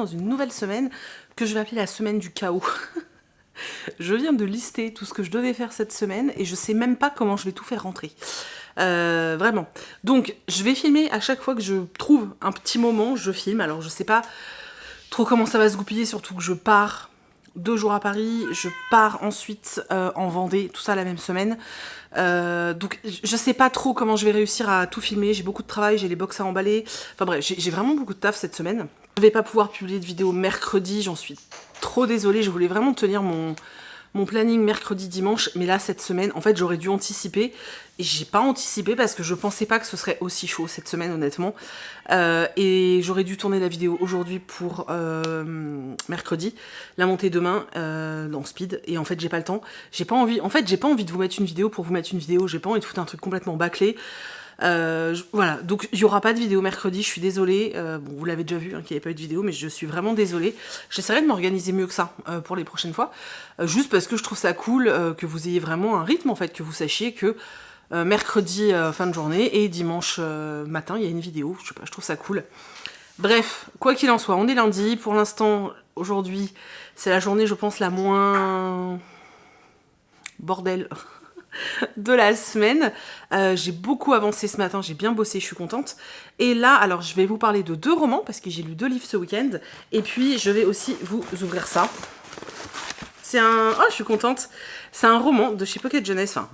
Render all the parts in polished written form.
dans une nouvelle semaine que je vais appeler la semaine du chaos. Je viens de lister tout ce que je devais faire cette semaine et je sais même pas comment je vais tout faire rentrer. Vraiment. Donc je vais filmer à chaque fois que je trouve un petit moment, je filme. Alors je sais pas trop comment ça va se goupiller, surtout que je pars 2 jours à Paris, je pars ensuite en Vendée, tout ça la même semaine. Donc je sais pas trop comment je vais réussir à tout filmer, j'ai beaucoup de travail, j'ai les box à emballer. Enfin bref, j'ai vraiment beaucoup de taf cette semaine. Je vais pas pouvoir publier de vidéo mercredi, j'en suis trop désolée, je voulais vraiment tenir mon planning mercredi dimanche, mais là cette semaine en fait j'aurais dû anticiper et j'ai pas anticipé parce que je pensais pas que ce serait aussi chaud cette semaine honnêtement, et j'aurais dû tourner la vidéo aujourd'hui pour mercredi, la monter demain dans Speed, et en fait j'ai pas le temps, j'ai pas envie de vous mettre une vidéo pour vous mettre une vidéo, j'ai pas envie de foutre un truc complètement bâclé. Voilà, donc il n'y aura pas de vidéo mercredi, je suis désolée, bon vous l'avez déjà vu hein, qu'il n'y avait pas eu de vidéo, mais je suis vraiment désolée, j'essaierai de m'organiser mieux que ça pour les prochaines fois, juste parce que je trouve ça cool que vous ayez vraiment un rythme en fait, que vous sachiez que mercredi fin de journée et dimanche matin il y a une vidéo, je sais pas, je trouve ça cool. Bref, quoi qu'il en soit, on est lundi, pour l'instant aujourd'hui c'est la journée je pense la moins bordel de la semaine. J'ai beaucoup avancé ce matin, j'ai bien bossé, je suis contente. Et là, alors je vais vous parler de 2 romans, parce que j'ai lu 2 livres ce week-end. Et puis je vais aussi vous ouvrir ça. C'est un... Oh, je suis contente. C'est un roman de chez Pocket Jeunesse, enfin,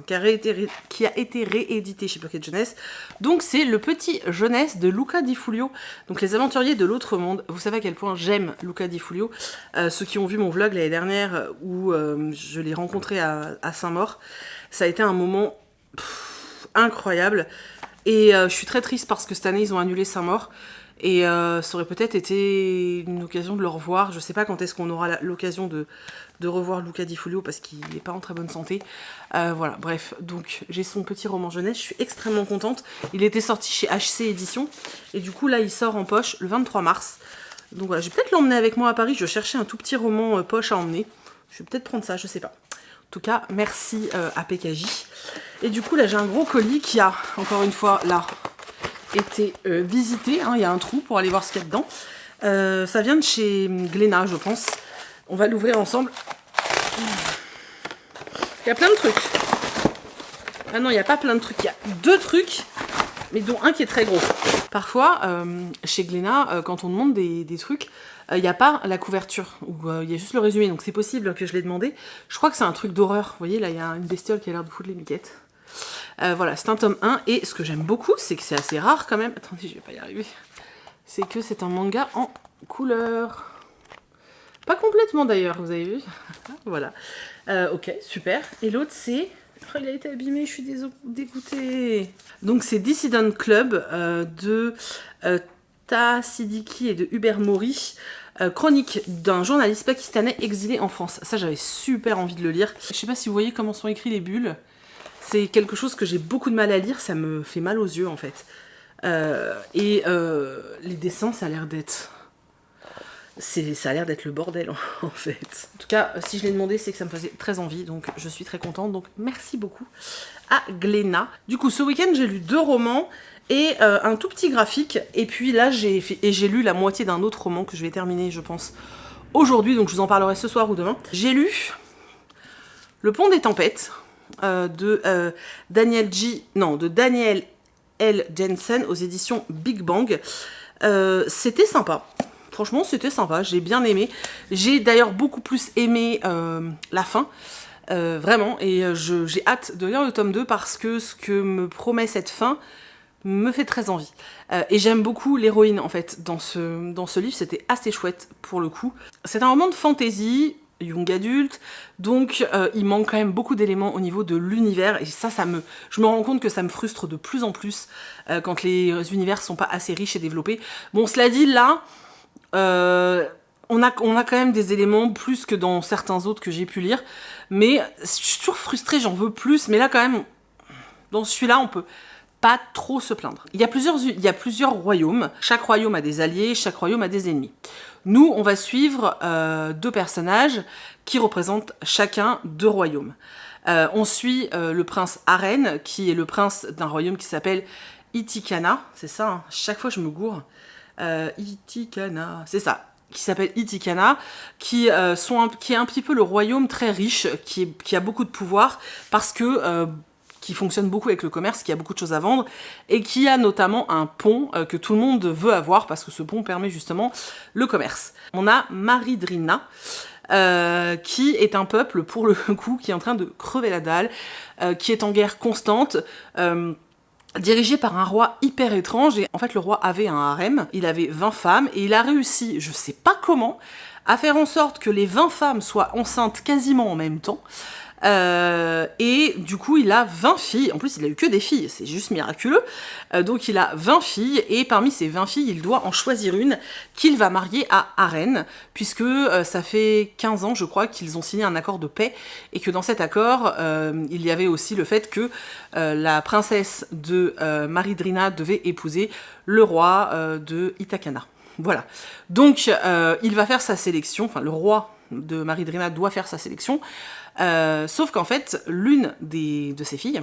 qui a été réédité chez Pocket Jeunesse. Donc c'est Le Petit Jeunesse de Luca Di Fulio. Donc Les Aventuriers de l'Autre Monde. Vous savez à quel point j'aime Luca Di Fulio. Ceux qui ont vu mon vlog l'année dernière où je l'ai rencontré à Saint-Maur, ça a été un moment incroyable. Et je suis très triste parce que cette année ils ont annulé Saint-Maur. Et ça aurait peut-être été une occasion de le revoir. Je sais pas quand est-ce qu'on aura l'occasion de revoir Luca Di Fulio parce qu'il n'est pas en très bonne santé. Voilà, bref. Donc j'ai son petit roman jeunesse, je suis extrêmement contente. Il était sorti chez HC Éditions. Et du coup là il sort en poche le 23 mars. Donc voilà, je vais peut-être l'emmener avec moi à Paris. Je cherchais un tout petit roman poche à emmener. Je vais peut-être prendre ça, je sais pas. En tout cas, merci à PKJ. Et du coup là j'ai un gros colis qui a, encore une fois, là... été visité, hein, il y a un trou pour aller voir ce qu'il y a dedans. Ça vient de chez Glénat, je pense. On va l'ouvrir ensemble. Il y a plein de trucs. Ah non, il n'y a pas plein de trucs. Il y a 2 trucs, mais dont un qui est très gros. Parfois, chez Glénat, quand on demande des trucs, il n'y a pas la couverture, ou il y a juste le résumé. Donc c'est possible que je l'ai demandé. Je crois que c'est un truc d'horreur. Vous voyez, là, il y a une bestiole qui a l'air de foutre les miquettes. Voilà, c'est un tome 1, et ce que j'aime beaucoup, c'est que c'est assez rare quand même, attendez, je vais pas y arriver, c'est que c'est un manga en couleur. Pas complètement d'ailleurs, vous avez vu. Voilà. Ok, super. Et l'autre c'est... Oh, il a été abîmé, je suis dégoûtée. Donc c'est Dissident Club de Ta Siddiqui et de Hubert Mori. Chronique d'un journaliste pakistanais exilé en France. Ça, j'avais super envie de le lire. Je sais pas si vous voyez comment sont écrits les bulles. C'est quelque chose que j'ai beaucoup de mal à lire, ça me fait mal aux yeux en fait. Les dessins, ça a l'air d'être... Ça a l'air d'être le bordel en fait. En tout cas, si je l'ai demandé, c'est que ça me faisait très envie, donc je suis très contente. Donc merci beaucoup à Glénat. Du coup, ce week-end, j'ai lu 2 romans et un tout petit graphique. Et puis là, j'ai lu la moitié d'un autre roman que je vais terminer, je pense, aujourd'hui. Donc je vous en parlerai ce soir ou demain. J'ai lu Le Pont des Tempêtes de Daniel L. Jensen aux éditions Big Bang. C'était sympa. Franchement, c'était sympa. J'ai bien aimé. J'ai d'ailleurs beaucoup plus aimé la fin. Vraiment. Et j'ai hâte de lire le tome 2 parce que ce que me promet cette fin me fait très envie. Et j'aime beaucoup l'héroïne en fait dans ce livre. C'était assez chouette pour le coup. C'est un roman de fantasy young adulte, donc il manque quand même beaucoup d'éléments au niveau de l'univers, et ça je me rends compte que ça me frustre de plus en plus quand les univers sont pas assez riches et développés. Bon, cela dit, là, on a quand même des éléments plus que dans certains autres que j'ai pu lire, mais je suis toujours frustrée, j'en veux plus, mais là quand même, dans celui-là, on peut pas trop se plaindre. Il y a plusieurs royaumes, chaque royaume a des alliés, chaque royaume a des ennemis. Nous, on va suivre 2 personnages qui représentent chacun 2 royaumes. On suit le prince Aren, qui est le prince d'un royaume qui s'appelle Itikana, c'est ça, hein, chaque fois je me gourre. Itikana, c'est ça, qui s'appelle Itikana, qui est un petit peu le royaume très riche, qui a beaucoup de pouvoir, parce que qui fonctionne beaucoup avec le commerce, qui a beaucoup de choses à vendre, et qui a notamment un pont que tout le monde veut avoir, parce que ce pont permet justement le commerce. On a Maridrina, qui est un peuple, pour le coup, qui est en train de crever la dalle, qui est en guerre constante, dirigé par un roi hyper étrange. Et en fait, le roi avait un harem, il avait 20 femmes, et il a réussi, je sais pas comment, à faire en sorte que les 20 femmes soient enceintes quasiment en même temps. Et du coup il a 20 filles, en plus il a eu que des filles, c'est juste miraculeux, donc il a 20 filles, et parmi ces 20 filles il doit en choisir une qu'il va marier à Arène, puisque ça fait 15 ans je crois qu'ils ont signé un accord de paix, et que dans cet accord il y avait aussi le fait que la princesse de Maridrina devait épouser le roi de Itakana. Voilà, donc il va faire sa sélection, enfin le roi de Maridrina doit faire sa sélection, sauf qu'en fait, l'une de ses filles,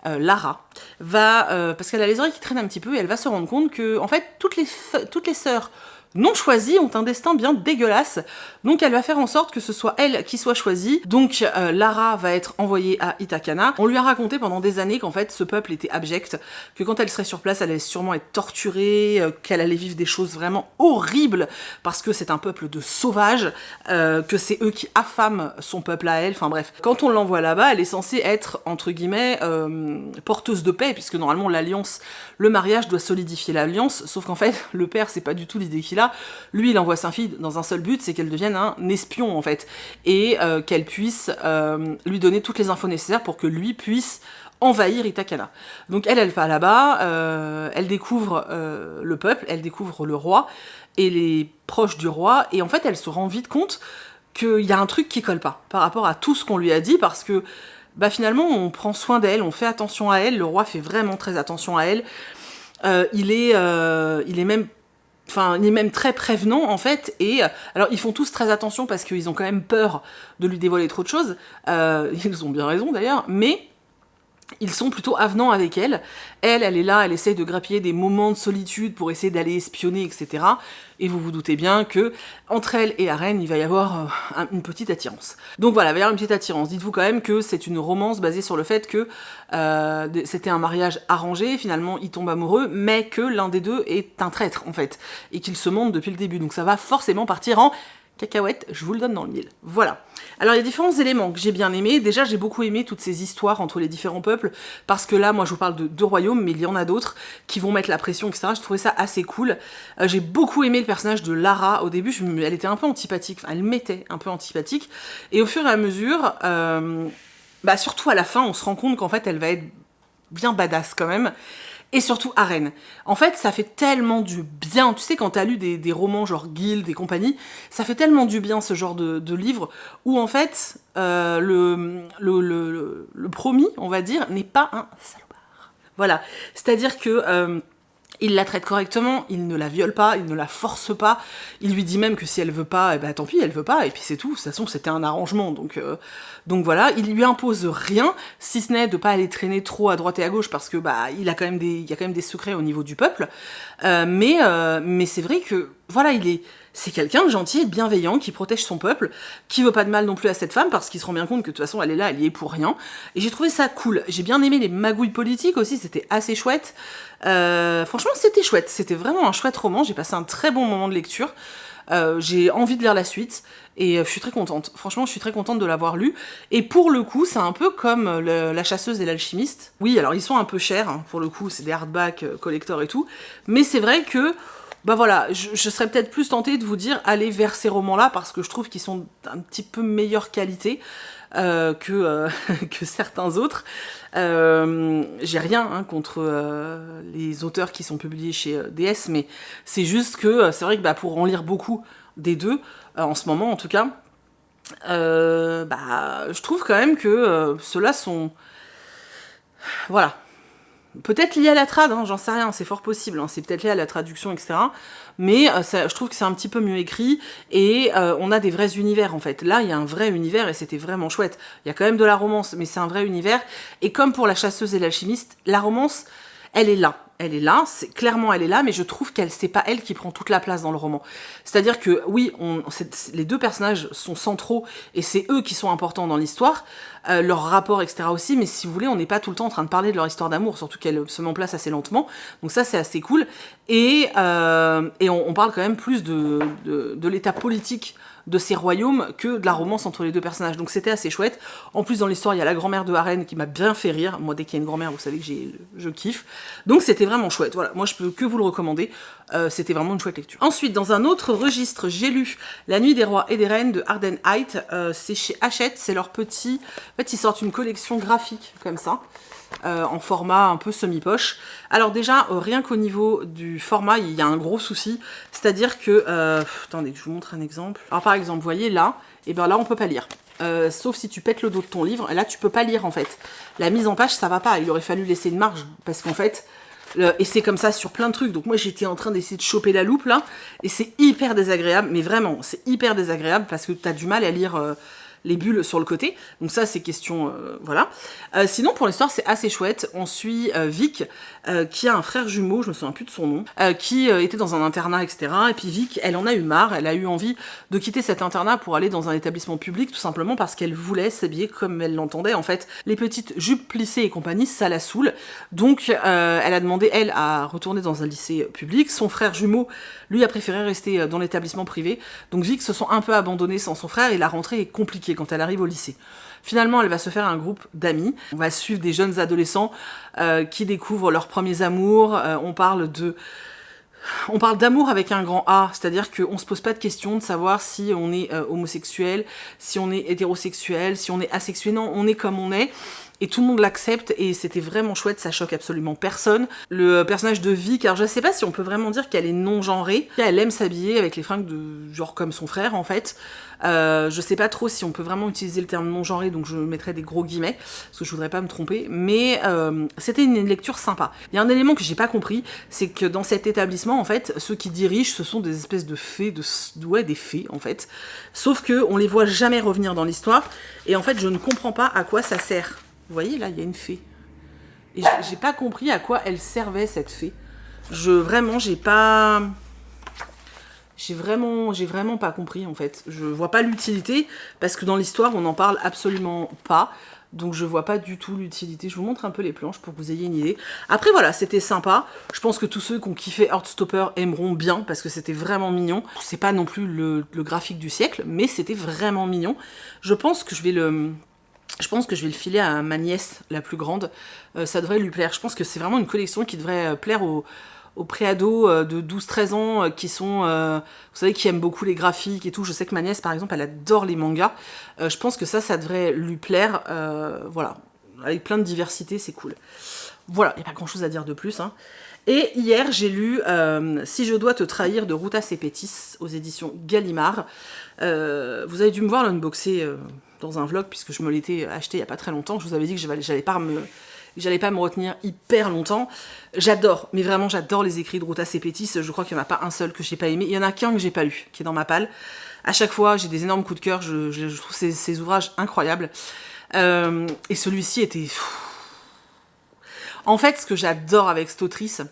Lara, va, parce qu'elle a les oreilles qui traînent un petit peu, et elle va se rendre compte que, en fait, toutes les sœurs non choisies ont un destin bien dégueulasse, donc elle va faire en sorte que ce soit elle qui soit choisie. Donc Lara va être envoyée à Itakana. On lui a raconté pendant des années qu'en fait ce peuple était abject, que quand elle serait sur place elle allait sûrement être torturée, qu'elle allait vivre des choses vraiment horribles, parce que c'est un peuple de sauvages, que c'est eux qui affament son peuple à elle, enfin bref. Quand on l'envoie là-bas, elle est censée être, entre guillemets, porteuse de paix, puisque normalement l'alliance, le mariage doit solidifier l'alliance, sauf qu'en fait le père c'est pas du tout l'idée qu'il a. Lui il envoie sa fille dans un seul but, c'est qu'elle devienne un espion en fait, et qu'elle puisse lui donner toutes les infos nécessaires pour que lui puisse envahir Itakana. Donc elle va là-bas, elle découvre le peuple, elle découvre le roi et les proches du roi, et en fait elle se rend vite compte qu'il y a un truc qui colle pas par rapport à tout ce qu'on lui a dit, parce que bah finalement on prend soin d'elle, on fait attention à elle, le roi fait vraiment très attention à elle, il est même, enfin, il est même très prévenant en fait, et alors ils font tous très attention parce qu'ils ont quand même peur de lui dévoiler trop de choses, ils ont bien raison d'ailleurs, mais ils sont plutôt avenants avec elle. Elle est là, elle essaye de grappiller des moments de solitude pour essayer d'aller espionner, etc. Et vous vous doutez bien que entre elle et Arène, il va y avoir une petite attirance. Donc voilà, il va y avoir une petite attirance. Dites-vous quand même que c'est une romance basée sur le fait que c'était un mariage arrangé, finalement ils tombent amoureux, mais que l'un des deux est un traître en fait, et qu'ils se mentent depuis le début. Donc ça va forcément partir en cacahuète, je vous le donne dans le mille. Voilà. Alors il y a différents éléments que j'ai bien aimés. Déjà j'ai beaucoup aimé toutes ces histoires entre les différents peuples, parce que là moi je vous parle de 2 royaumes, mais il y en a d'autres qui vont mettre la pression, etc. Je trouvais ça assez cool. J'ai beaucoup aimé le personnage de Lara. Au début elle était un peu antipathique, enfin elle m'était un peu antipathique, et au fur et à mesure, surtout à la fin on se rend compte qu'en fait elle va être bien badass quand même. Et surtout Arène. En fait, ça fait tellement du bien. Tu sais, quand t'as lu des romans genre Guild et compagnie, ça fait tellement du bien ce genre de livre où en fait, le promis, on va dire, n'est pas un salopard. Voilà. C'est-à-dire que il la traite correctement, il ne la viole pas, il ne la force pas, il lui dit même que si elle veut pas, eh ben tant pis, elle veut pas, et puis c'est tout. De toute façon, c'était un arrangement, donc voilà, il lui impose rien, si ce n'est de pas aller traîner trop à droite et à gauche, parce que il y a quand même des secrets au niveau du peuple, mais c'est vrai que, voilà, c'est quelqu'un de gentil et de bienveillant, qui protège son peuple, qui veut pas de mal non plus à cette femme, parce qu'il se rend bien compte que de toute façon elle est là, elle y est pour rien, et j'ai trouvé ça cool. J'ai bien aimé les magouilles politiques aussi, c'était assez chouette. Franchement c'était chouette, c'était vraiment un chouette roman, j'ai passé un très bon moment de lecture, j'ai envie de lire la suite, et je suis très contente, franchement je suis très contente de l'avoir lu, et pour le coup c'est un peu comme La chasseuse et l'alchimiste. Oui, alors ils sont un peu chers, hein, pour le coup c'est des hardbacks collector et tout, mais c'est vrai que voilà, je serais peut-être plus tentée de vous dire allez vers ces romans-là, parce que je trouve qu'ils sont un petit peu meilleure qualité que certains autres. J'ai rien contre les auteurs qui sont publiés chez DS, mais c'est juste que c'est vrai que pour en lire beaucoup des deux, en ce moment en tout cas, je trouve quand même que ceux-là sont... Voilà. Peut-être lié à la trad, hein, j'en sais rien, c'est fort possible, hein, c'est peut-être lié à la traduction, etc. Mais je trouve que c'est un petit peu mieux écrit, et on a des vrais univers en fait. Là, il y a un vrai univers, et c'était vraiment chouette. Il y a quand même de la romance, mais c'est un vrai univers. Et comme pour La chasseuse et l'alchimiste, la romance, elle est là. Elle est là, clairement elle est là, mais je trouve qu'elle, c'est pas elle qui prend toute la place dans le roman. C'est-à-dire que oui, les deux personnages sont centraux et c'est eux qui sont importants dans l'histoire, leur rapport, etc. aussi, mais si vous voulez, on n'est pas tout le temps en train de parler de leur histoire d'amour, surtout qu'elle se met en place assez lentement, donc ça c'est assez cool. Et on parle quand même plus de l'état politique de ces royaumes que de la romance entre les deux personnages. Donc c'était assez chouette. En plus, dans l'histoire, il y a la grand-mère de Harren qui m'a bien fait rire. Moi, dès qu'il y a une grand-mère, vous savez que je kiffe. Donc c'était vraiment chouette. Voilà, moi je peux que vous le recommander. C'était vraiment une chouette lecture. Ensuite, dans un autre registre, j'ai lu La Nuit des Rois et des Reines de Arden Height. C'est chez Hachette, c'est leur petit... En fait, ils sortent une collection graphique comme ça. En format un peu semi-poche. Alors déjà, rien qu'au niveau du format, il y a un gros souci, c'est-à-dire que... attendez, je vous montre un exemple. Alors par exemple, vous voyez là, et bien là on peut pas lire. Sauf si tu pètes le dos de ton livre, et là tu peux pas lire en fait. La mise en page, ça va pas, il aurait fallu laisser une marge, parce qu'en fait... et c'est comme ça sur plein de trucs, donc moi j'étais en train d'essayer de choper la loupe là, et c'est hyper désagréable, mais vraiment, c'est hyper désagréable, parce que t'as du mal à lire... les bulles sur le côté, donc ça c'est question, voilà. Sinon pour l'histoire c'est assez chouette, on suit Vic, qui a un frère jumeau, je me souviens plus de son nom, qui était dans un internat, etc. Et puis Vic, elle en a eu marre, elle a eu envie de quitter cet internat pour aller dans un établissement public, tout simplement parce qu'elle voulait s'habiller comme elle l'entendait, en fait. Les petites jupes plissées et compagnie, ça la saoule, donc elle a demandé, elle, à retourner dans un lycée public. Son frère jumeau, lui, a préféré rester dans l'établissement privé, donc Vic se sent un peu abandonnée sans son frère, et la rentrée est compliquée quand elle arrive au lycée. Finalement, elle va se faire un groupe d'amis. On va suivre des jeunes adolescents qui découvrent leurs premiers amours. On parle d'amour avec un grand A, c'est-à-dire qu'on se pose pas de question de savoir si on est homosexuel, si on est hétérosexuel, si on est asexuel. Non, on est comme on est. Et tout le monde l'accepte, et c'était vraiment chouette, ça choque absolument personne. Le personnage de Vic, alors je sais pas si on peut vraiment dire qu'elle est non-genrée, elle aime s'habiller avec les fringues de genre comme son frère en fait. Je sais pas trop si on peut vraiment utiliser le terme non-genré, donc je mettrais des gros guillemets, parce que je voudrais pas me tromper, mais c'était une lecture sympa. Il y a un élément que j'ai pas compris, c'est que dans cet établissement, en fait, ceux qui dirigent, ce sont des espèces de fées, ouais, des fées en fait, sauf que on les voit jamais revenir dans l'histoire, et en fait je ne comprends pas à quoi ça sert. Vous voyez, là, il y a une fée. Et j'ai pas compris à quoi elle servait, cette fée. J'ai vraiment pas compris, en fait. Je vois pas l'utilité, parce que dans l'histoire, on n'en parle absolument pas. Donc je vois pas du tout l'utilité. Je vous montre un peu les planches pour que vous ayez une idée. Après, voilà, c'était sympa. Je pense que tous ceux qui ont kiffé Heartstopper aimeront bien, parce que c'était vraiment mignon. C'est pas non plus le graphique du siècle, mais c'était vraiment mignon. Je pense que je vais le filer à ma nièce, la plus grande. Ça devrait lui plaire. Je pense que c'est vraiment une collection qui devrait plaire aux préados de 12-13 ans qui sont, vous savez, qui aiment beaucoup les graphiques et tout. Je sais que ma nièce, par exemple, elle adore les mangas. Je pense que ça devrait lui plaire. Voilà, avec plein de diversité, c'est cool. Voilà, il n'y a pas grand-chose à dire de plus, hein. Et hier, j'ai lu Si je dois te trahir de Ruta Sepetys aux éditions Gallimard. Vous avez dû me voir l'unboxer dans un vlog, puisque je me l'étais acheté il n'y a pas très longtemps. Je vous avais dit que j'allais pas me retenir hyper longtemps. J'adore, mais vraiment j'adore les écrits de Ruta Sepetys. Je crois qu'il n'y en a pas un seul que j'ai pas aimé. Il y en a qu'un que j'ai pas lu, qui est dans ma palle. À chaque fois, j'ai des énormes coups de cœur. Je trouve ces ouvrages incroyables. Et celui-ci était... En fait, ce que j'adore avec cette autrice,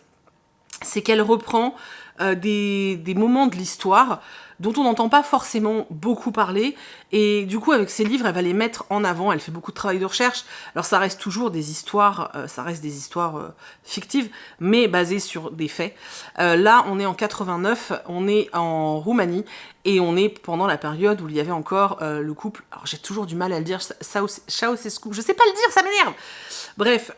c'est qu'elle reprend des moments de l'histoire dont on n'entend pas forcément beaucoup parler, et du coup avec ses livres elle va les mettre en avant, elle fait beaucoup de travail de recherche. Alors ça reste toujours des histoires, fictives, mais basées sur des faits. Là on est en 89, on est en Roumanie, et on est pendant la période où il y avait encore le couple, alors j'ai toujours du mal à le dire, Ceausescu, je sais pas le dire, ça m'énerve. Bref,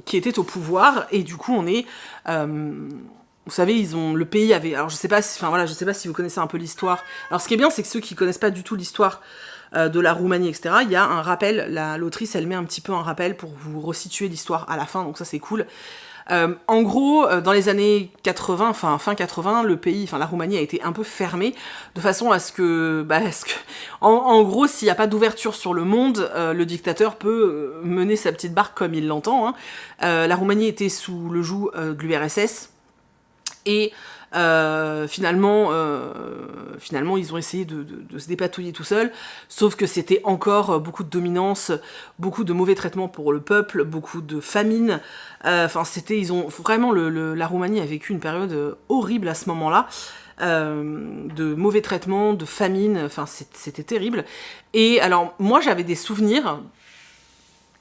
qui était au pouvoir, et du coup on est... vous savez, le pays avait... Alors je sais pas si vous connaissez un peu l'histoire. Alors ce qui est bien, c'est que ceux qui connaissent pas du tout l'histoire de la Roumanie, etc., il y a un rappel, l'autrice, elle met un petit peu un rappel pour vous resituer l'histoire à la fin, donc ça c'est cool. En gros, dans les années 80, fin 80, le pays, la Roumanie a été un peu fermée, de façon à ce que... en gros, s'il n'y a pas d'ouverture sur le monde, le dictateur peut mener sa petite barque comme il l'entend, hein. La Roumanie était sous le joug de l'URSS, et Finalement, ils ont essayé de se dépatouiller tout seuls, sauf que c'était encore beaucoup de dominance, beaucoup de mauvais traitements pour le peuple, beaucoup de famine. Ils ont vraiment la Roumanie a vécu une période horrible à ce moment-là. De mauvais traitements, de famine, c'était terrible. Et alors, moi, j'avais des souvenirs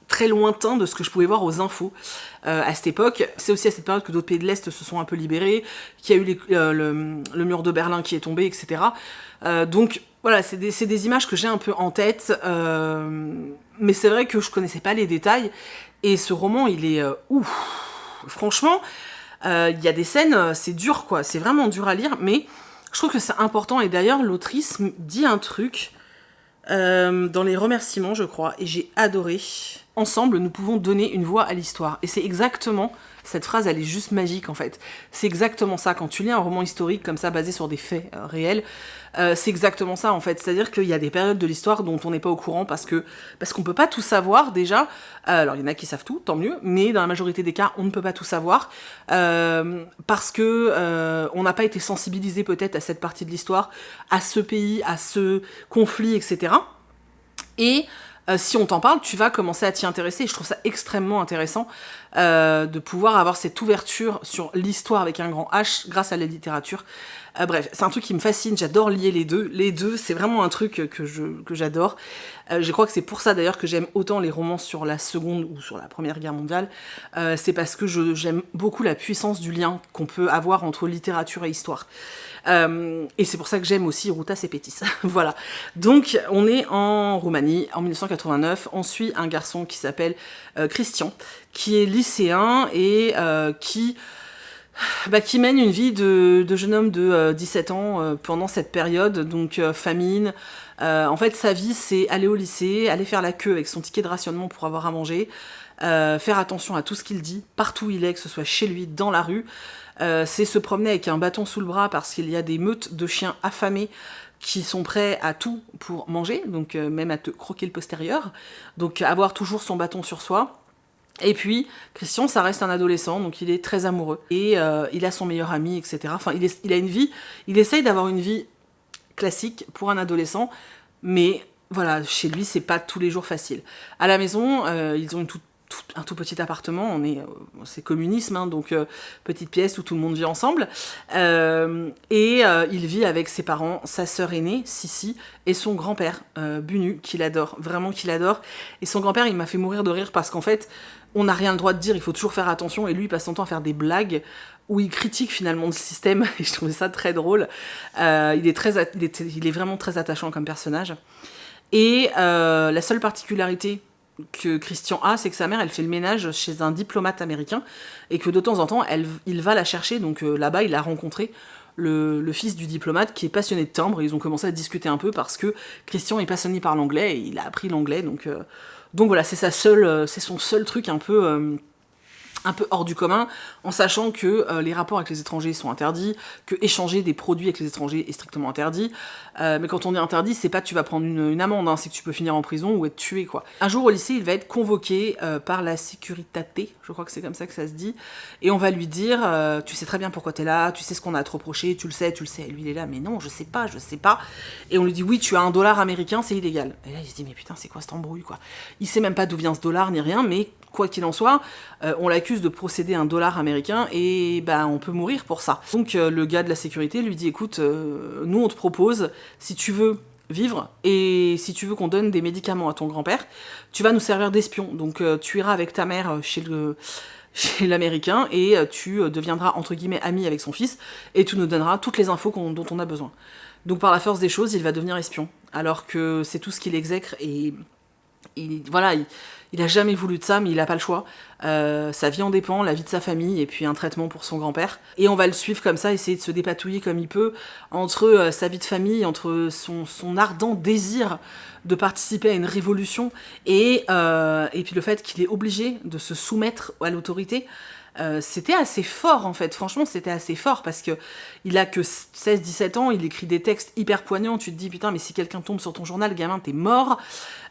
très lointain de ce que je pouvais voir aux infos à cette époque. C'est aussi à cette période que d'autres pays de l'Est se sont un peu libérés, qu'il y a eu le mur de Berlin qui est tombé, etc. Donc voilà, c'est des images que j'ai un peu en tête, mais c'est vrai que je connaissais pas les détails, et ce roman, il est ouf. Franchement, il y a des scènes, c'est dur quoi, c'est vraiment dur à lire, mais je trouve que c'est important, et d'ailleurs l'autrice dit un truc dans les remerciements, je crois, et j'ai adoré. Ensemble, nous pouvons donner une voix à l'histoire. Et c'est exactement, cette phrase, elle est juste magique en fait. C'est exactement ça. Quand tu lis un roman historique comme ça, basé sur des faits réels, c'est exactement ça en fait. C'est-à-dire qu'il y a des périodes de l'histoire dont on n'est pas au courant parce qu'on peut pas tout savoir déjà. Alors il y en a qui savent tout, tant mieux, mais dans la majorité des cas, on ne peut pas tout savoir parce que on n'a pas été sensibilisé peut-être à cette partie de l'histoire, à ce pays, à ce conflit, etc. Et si on t'en parle, tu vas commencer à t'y intéresser. Et je trouve ça extrêmement intéressant de pouvoir avoir cette ouverture sur l'histoire avec un grand H grâce à la littérature. Bref, c'est un truc qui me fascine, j'adore lier les deux. Les deux, c'est vraiment un truc que j'adore. Je crois que c'est pour ça d'ailleurs que j'aime autant les romans sur la Seconde ou sur la Première Guerre mondiale. C'est parce que j'aime beaucoup la puissance du lien qu'on peut avoir entre littérature et histoire. Et c'est pour ça que j'aime aussi Rutas et Pétis. Voilà. Donc, on est en Roumanie, en 1989. On suit un garçon qui s'appelle Christian, qui est lycéen et qui mène une vie de jeune homme de 17 ans pendant cette période, donc famine. En fait, sa vie, c'est aller au lycée, aller faire la queue avec son ticket de rationnement pour avoir à manger, faire attention à tout ce qu'il dit, partout où il est, que ce soit chez lui, dans la rue. C'est se promener avec un bâton sous le bras parce qu'il y a des meutes de chiens affamés qui sont prêts à tout pour manger, donc même à te croquer le postérieur. Donc avoir toujours son bâton sur soi. Et puis, Christian, ça reste un adolescent, donc il est très amoureux. Et il a son meilleur ami, etc. Enfin, il a une vie, il essaye d'avoir une vie classique pour un adolescent, mais voilà, chez lui, c'est pas tous les jours facile. À la maison, ils ont un tout petit appartement, c'est communisme, hein, donc petite pièce où tout le monde vit ensemble. Il vit avec ses parents, sa sœur aînée, Sissi, et son grand-père, Bunu, qu'il adore, vraiment qu'il adore. Et son grand-père, il m'a fait mourir de rire parce qu'en fait, on n'a rien le droit de dire, il faut toujours faire attention, et lui, il passe son temps à faire des blagues où il critique finalement le système, et je trouvais ça très drôle. Il est vraiment très attachant comme personnage. Et la seule particularité que Christian a, c'est que sa mère, elle fait le ménage chez un diplomate américain, et que de temps en temps, il va la chercher, donc là-bas, il a rencontré le fils du diplomate qui est passionné de timbre, et ils ont commencé à discuter un peu parce que Christian est passionné par l'anglais, et il a appris l'anglais, donc voilà, c'est son seul truc un peu hors du commun, en sachant que les rapports avec les étrangers sont interdits, que échanger des produits avec les étrangers est strictement interdit. Mais quand on dit interdit, c'est pas que tu vas prendre une amende, hein, c'est que tu peux finir en prison ou être tué, quoi. Un jour au lycée, il va être convoqué par la Securitate, je crois que c'est comme ça que ça se dit, et on va lui dire tu sais très bien pourquoi t'es là, tu sais ce qu'on a à te reprocher, tu le sais. Et lui il est là, mais non, je sais pas. Et on lui dit oui, tu as $1 américain, c'est illégal. Et là il se dit mais putain, c'est quoi cette embrouille, quoi. Il sait même pas d'où vient ce dollar ni rien, mais quoi qu'il en soit, on l'accuse de posséder $1 américain et on peut mourir pour ça. Donc le gars de la sécurité lui dit écoute, nous on te propose, si tu veux vivre et si tu veux qu'on donne des médicaments à ton grand-père, tu vas nous servir d'espion. Donc tu iras avec ta mère chez l'américain et tu deviendras entre guillemets ami avec son fils et tu nous donneras toutes les infos dont on a besoin. Donc par la force des choses, il va devenir espion, alors que c'est tout ce qu'il exècre et il a jamais voulu de ça, mais il a pas le choix. Sa vie en dépend, la vie de sa famille, et puis un traitement pour son grand-père. Et on va le suivre comme ça, essayer de se dépatouiller comme il peut, entre sa vie de famille, entre son ardent désir de participer à une révolution, et puis le fait qu'il est obligé de se soumettre à l'autorité. C'était assez fort en fait, franchement c'était assez fort parce que il a que 16-17 ans, il écrit des textes hyper poignants, tu te dis putain mais si quelqu'un tombe sur ton journal, gamin t'es mort.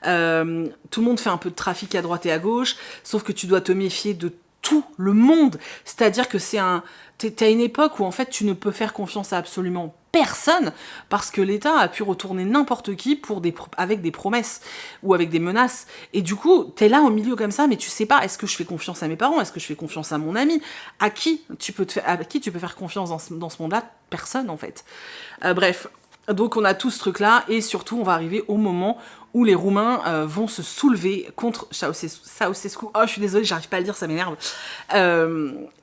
Tout le monde fait un peu de trafic à droite et à gauche, sauf que tu dois te méfier de tout le monde. C'est-à-dire que t'es à une époque où en fait tu ne peux faire confiance à absolument personne parce que l'État a pu retourner n'importe qui avec des promesses ou avec des menaces. Et du coup, t'es là au milieu comme ça, mais tu sais pas, est-ce que je fais confiance à mes parents? Est-ce que je fais confiance à mon ami? À qui tu peux faire confiance dans ce monde-là? Personne en fait. Bref. Donc on a tout ce truc-là, et surtout on va arriver au moment où les Roumains vont se soulever contre Ceausescu. Oh, je suis désolée, j'arrive pas à le dire, ça m'énerve.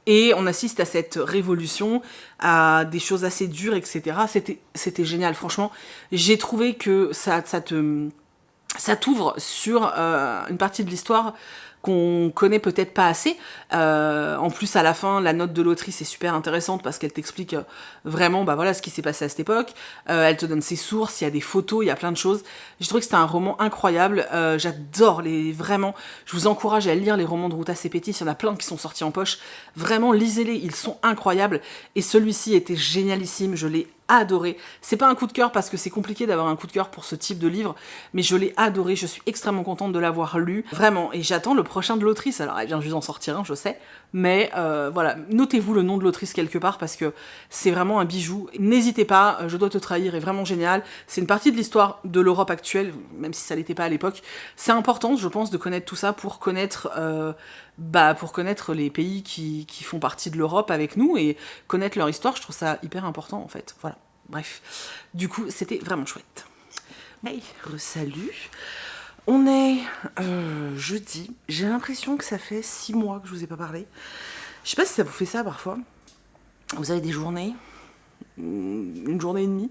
Et on assiste à cette révolution, à des choses assez dures, etc. C'était génial, franchement. J'ai trouvé que ça t'ouvre sur une partie de l'histoire qu'on connaît peut-être pas assez. En plus, à la fin, la note de l'autrice est super intéressante parce qu'elle t'explique vraiment bah, voilà, ce qui s'est passé à cette époque. Elle te donne ses sources, il y a des photos, il y a plein de choses. J'ai trouvé que c'était un roman incroyable. J'adore vraiment. Je vous encourage à lire les romans de Ruta Sepetys. Il y en a plein qui sont sortis en poche. Vraiment, lisez-les, ils sont incroyables. Et celui-ci était génialissime. Je l'ai adoré. C'est pas un coup de cœur parce que c'est compliqué d'avoir un coup de cœur pour ce type de livre, mais je l'ai adoré, je suis extrêmement contente de l'avoir lu, vraiment, et j'attends le prochain de l'autrice. Alors elle vient juste d'en sortir un, je sais, mais voilà, notez-vous le nom de l'autrice quelque part parce que c'est vraiment un bijou. N'hésitez pas, Je dois te trahir est vraiment génial, c'est une partie de l'histoire de l'Europe actuelle, même si ça l'était pas à l'époque. C'est important, je pense, de connaître tout ça pour connaître les pays qui font partie de l'Europe avec nous et connaître leur histoire. Je trouve ça hyper important en fait. Voilà. Bref. Du coup, c'était vraiment chouette. Hey, salut. On est jeudi. J'ai l'impression que ça fait 6 mois que je vous ai pas parlé. Je sais pas si ça vous fait ça parfois. Vous avez des journées, une journée et demie.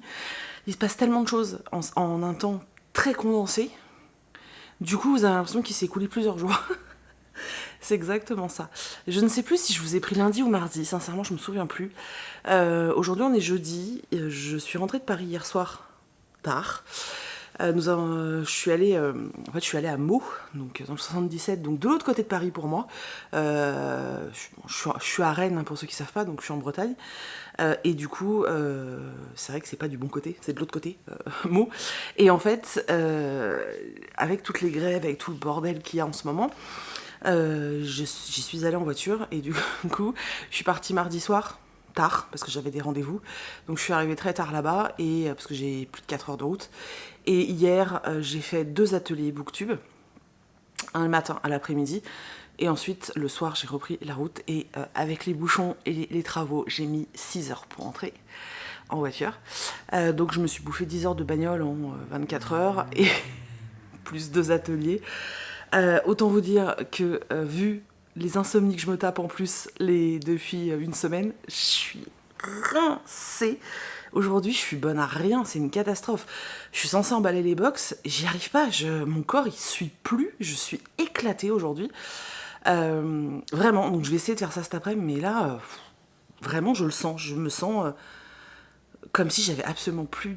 Il se passe tellement de choses en un temps très condensé. Du coup, vous avez l'impression qu'il s'est écoulé plusieurs jours. C'est exactement ça. Je ne sais plus si je vous ai pris lundi ou mardi, sincèrement je me souviens plus. Aujourd'hui on est jeudi, je suis rentrée de Paris hier soir, tard. Je suis allée à Meaux, donc dans le 77, donc de l'autre côté de Paris pour moi. Je suis à Rennes, hein, pour ceux qui savent pas, donc je suis en Bretagne. Et du coup, c'est vrai que c'est pas du bon côté, c'est de l'autre côté, Meaux. Et en fait, avec toutes les grèves, avec tout le bordel qu'il y a en ce moment, j'y suis allée en voiture et du coup je suis partie mardi soir tard parce que j'avais des rendez-vous, donc je suis arrivée très tard là-bas et parce que j'ai plus de 4 heures de route. Et hier j'ai fait 2 ateliers Booktube, un le matin à l'après-midi et ensuite le soir j'ai repris la route et avec les bouchons et les travaux j'ai mis 6 heures pour entrer en voiture, donc je me suis bouffé 10 heures de bagnole en 24 heures et plus 2 ateliers. Autant vous dire que, vu les insomnies que je me tape en plus depuis une semaine, je suis rincée. Aujourd'hui, je suis bonne à rien, c'est une catastrophe. Je suis censée emballer les box, j'y arrive pas, mon corps il suit plus, je suis éclatée aujourd'hui. Vraiment, donc je vais essayer de faire ça cet après-midi, mais là, vraiment je le sens, je me sens comme si j'avais absolument plus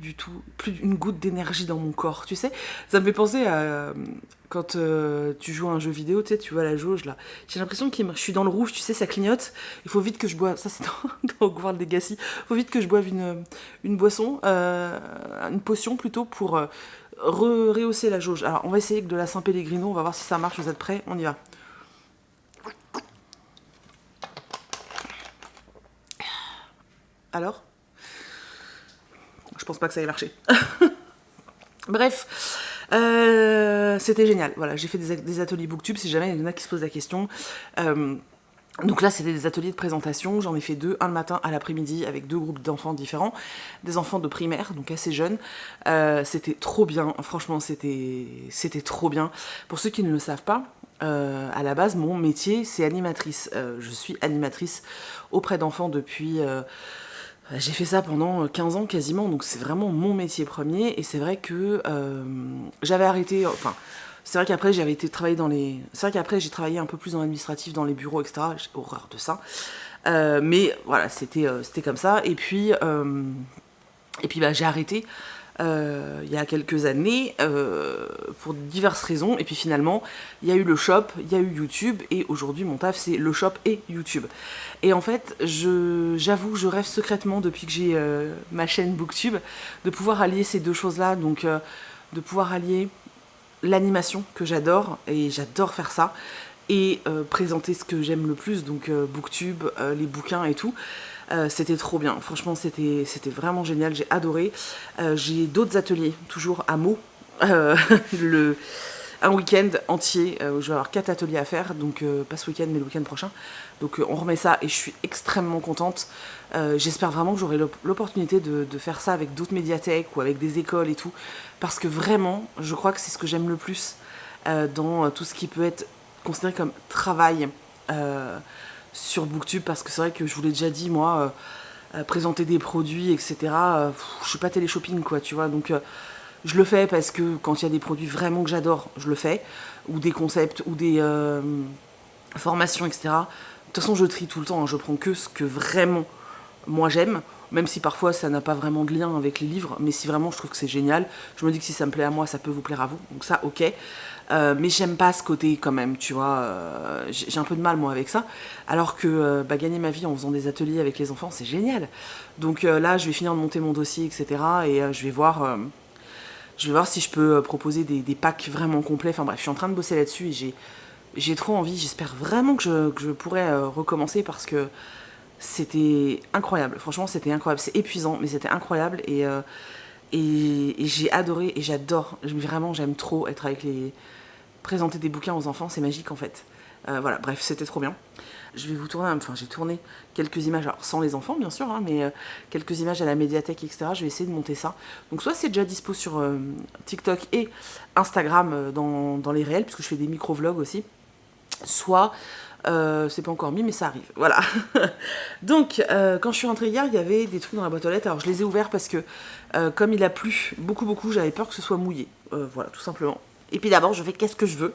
une goutte d'énergie dans mon corps, tu sais. Ça me fait penser à quand tu joues à un jeu vidéo, tu sais, tu vois la jauge là. J'ai l'impression que je suis dans le rouge, tu sais, ça clignote. Il faut vite que je boive, ça c'est dans Hogwarts Legacy, il faut vite que je boive une boisson, une potion plutôt pour rehausser la jauge. Alors on va essayer de la Saint-Pellegrino, on va voir si ça marche, vous êtes prêts? On y va. Alors ? Je pense pas que ça ait marché. Bref, c'était génial. Voilà, j'ai fait des ateliers Booktube, si jamais il y en a qui se posent la question. Donc là, c'était des ateliers de présentation. J'en ai fait 2, un le matin, à l'après-midi, avec 2 groupes d'enfants différents. Des enfants de primaire, donc assez jeunes. C'était trop bien. Franchement, c'était trop bien. Pour ceux qui ne le savent pas, à la base, mon métier, c'est animatrice. Je suis animatrice auprès d'enfants depuis... j'ai fait ça pendant 15 ans quasiment, donc c'est vraiment mon métier premier, et c'est vrai que j'avais arrêté, enfin, c'est vrai qu'après j'ai travaillé un peu plus dans l'administratif, dans les bureaux, etc. J'ai horreur de ça. Mais voilà, c'était comme ça, et puis j'ai arrêté il y a quelques années pour diverses raisons, et puis finalement il y a eu le shop, il y a eu YouTube, et aujourd'hui mon taf c'est le shop et YouTube. Et en fait j'avoue, je rêve secrètement depuis que j'ai ma chaîne Booktube de pouvoir allier ces 2 choses là, donc de pouvoir allier l'animation que j'adore, et j'adore faire ça, et présenter ce que j'aime le plus, donc Booktube, les bouquins et tout. C'était trop bien, franchement c'était vraiment génial, j'ai adoré. J'ai d'autres ateliers, toujours à Meaux, un week-end entier où je vais avoir 4 ateliers à faire, donc pas ce week-end mais le week-end prochain. Donc on remet ça et je suis extrêmement contente. J'espère vraiment que j'aurai l'opportunité de faire ça avec d'autres médiathèques ou avec des écoles et tout, parce que vraiment je crois que c'est ce que j'aime le plus dans tout ce qui peut être considéré comme travail sur Booktube, parce que c'est vrai que je vous l'ai déjà dit, moi, présenter des produits, etc., je suis pas télé-shopping, quoi, tu vois, donc je le fais parce que quand il y a des produits vraiment que j'adore, je le fais, ou des concepts, ou des formations, etc. De toute façon, je trie tout le temps, hein, je prends que ce que vraiment moi j'aime, même si parfois ça n'a pas vraiment de lien avec les livres, mais si vraiment je trouve que c'est génial, je me dis que si ça me plaît à moi, ça peut vous plaire à vous, donc ça, ok. Mais j'aime pas ce côté quand même, tu vois, j'ai un peu de mal moi avec ça, alors que gagner ma vie en faisant des ateliers avec les enfants, c'est génial. Donc là, je vais finir de monter mon dossier, etc. Et je vais voir si je peux proposer des packs vraiment complets. Enfin bref, je suis en train de bosser là-dessus et j'ai trop envie. J'espère vraiment que je pourrai recommencer, parce que c'était incroyable. Franchement, c'était incroyable. C'est épuisant, mais c'était incroyable. Et j'ai adoré et j'adore. Vraiment, j'aime trop être avec présenter des bouquins aux enfants. C'est magique en fait. Voilà, bref, c'était trop bien. Je vais vous tourner, enfin j'ai tourné quelques images, alors sans les enfants bien sûr, hein, mais quelques images à la médiathèque, etc. Je vais essayer de monter ça. Donc soit c'est déjà dispo sur TikTok et Instagram dans les réels, puisque je fais des micro-vlogs aussi, soit c'est pas encore mis, mais ça arrive, voilà. Donc quand je suis rentrée hier, il y avait des trucs dans la boîte aux lettres, alors je les ai ouverts parce que comme il a plu beaucoup, j'avais peur que ce soit mouillé, voilà, tout simplement. Et puis d'abord, je fais qu'est-ce que je veux.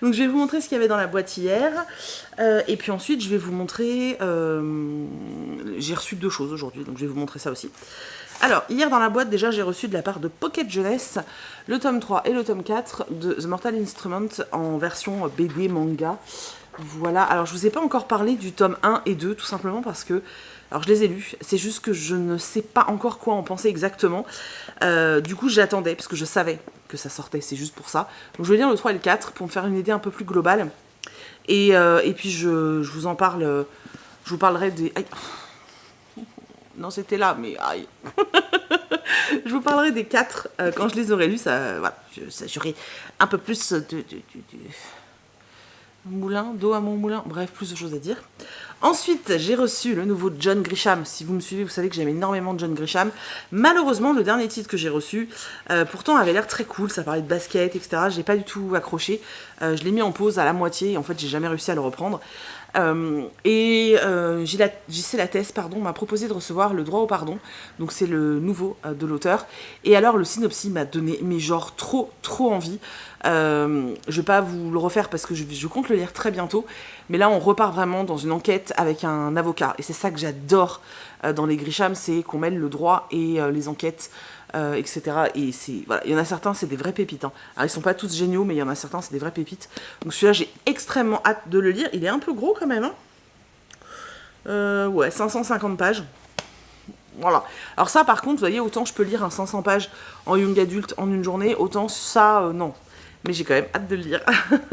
Donc je vais vous montrer ce qu'il y avait dans la boîte hier. Et puis ensuite, je vais vous montrer... j'ai reçu 2 choses aujourd'hui, donc je vais vous montrer ça aussi. Alors, hier dans la boîte, déjà, j'ai reçu de la part de Pocket Jeunesse le tome 3 et le tome 4 de The Mortal Instrument en version BD manga. Voilà, alors je vous ai pas encore parlé du tome 1 et 2, tout simplement parce que... Alors je les ai lus, c'est juste que je ne sais pas encore quoi en penser exactement. Du coup j'attendais, parce que je savais que ça sortait, c'est juste pour ça. Donc je vais lire le 3 et le 4 pour me faire une idée un peu plus globale. Et puis je vous en parle, je vous parlerai des... Aïe. Non, c'était là, mais aïe. Je vous parlerai des 4 quand je les aurai lus, ça, voilà, j'aurai un peu plus de moulin, d'eau à mon moulin, bref, plus de choses à dire. Ensuite, j'ai reçu le nouveau John Grisham. Si vous me suivez, vous savez que j'aime énormément John Grisham. Malheureusement, le dernier titre que j'ai reçu, pourtant avait l'air très cool, ça parlait de basket, etc. J'ai pas du tout accroché. Je l'ai mis en pause à la moitié, et en fait, j'ai jamais réussi à le reprendre. JC Lattès, pardon, m'a proposé de recevoir Le Droit au Pardon, donc c'est le nouveau de l'auteur. Et alors le synopsis m'a donné, mais genre trop envie. Je vais pas vous le refaire parce que je compte le lire très bientôt, mais là on repart vraiment dans une enquête avec un avocat, et c'est ça que j'adore dans les Grisham, c'est qu'on mêle le droit et les enquêtes, etc. Et voilà, il y en a certains, c'est des vrais pépites, hein. Alors ils sont pas tous géniaux, mais il y en a certains, c'est des vrais pépites. Donc celui-là, j'ai extrêmement hâte de le lire. Il est un peu gros quand même, hein. Ouais, 550 pages. Voilà. Alors ça, par contre, vous voyez, autant je peux lire un 500 pages en young adulte en une journée, autant ça, non. Mais j'ai quand même hâte de le lire.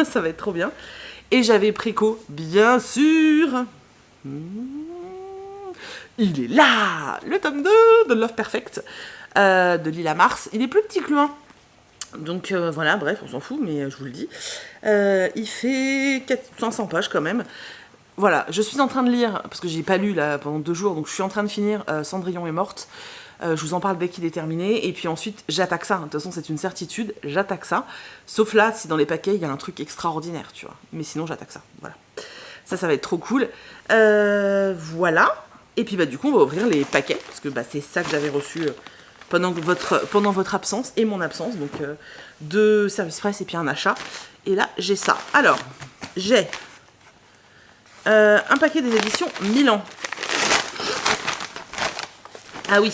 Ça va être trop bien. Et j'avais préco, bien sûr. Il est là, le tome 2 de Love Perfect, de Lila Mars. Il est plus petit que le 1. Donc voilà, bref, on s'en fout, mais je vous le dis. Il fait 500 pages quand même. Voilà, je suis en train de lire, parce que j'ai pas lu là pendant 2 jours, donc je suis en train de finir Cendrillon est morte. Je vous en parle dès qu'il est terminé, et puis ensuite j'attaque ça. De toute façon, c'est une certitude, j'attaque ça. Sauf là, si dans les paquets il y a un truc extraordinaire, tu vois. Mais sinon, j'attaque ça. Voilà. Ça va être trop cool. Voilà. Et puis du coup, on va ouvrir les paquets, parce que c'est ça que j'avais reçu pendant votre absence et mon absence. Donc 2 services presse et puis un achat. Et là, j'ai ça. Alors, j'ai un paquet des éditions Milan. Ah oui,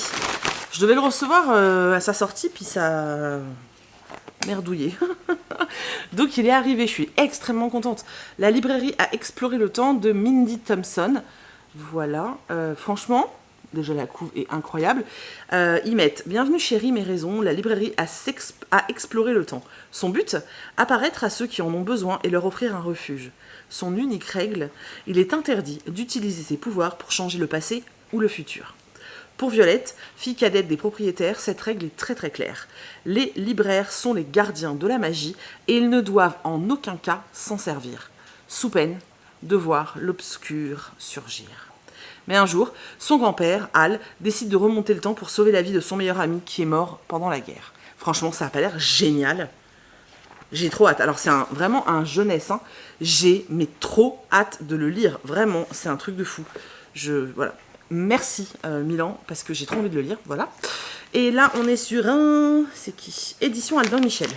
je devais le recevoir à sa sortie, puis ça a merdouillé. Donc il est arrivé, je suis extrêmement contente. La librairie a exploré le temps de Mindy Thompson. Voilà, franchement, Déjà, la couve est incroyable. Ils mettent « Bienvenue chez Rime et Raison, la librairie à explorer le temps. Son but, apparaître à ceux qui en ont besoin et leur offrir un refuge. Son unique règle, il est interdit d'utiliser ses pouvoirs pour changer le passé ou le futur. » Pour Violette, fille cadette des propriétaires, cette règle est très très claire. Les libraires sont les gardiens de la magie et ils ne doivent en aucun cas s'en servir, sous peine de voir l'obscur surgir. Mais un jour, son grand-père, Hal, décide de remonter le temps pour sauver la vie de son meilleur ami qui est mort pendant la guerre. Franchement, ça n'a pas l'air génial. J'ai trop hâte. Alors, c'est vraiment un jeunesse. Hein. J'ai trop hâte de le lire. Vraiment, c'est un truc de fou. Voilà. Merci Milan, parce que j'ai trop envie de le lire, voilà. Et là, on est sur un... C'est qui? Édition Albin Michel.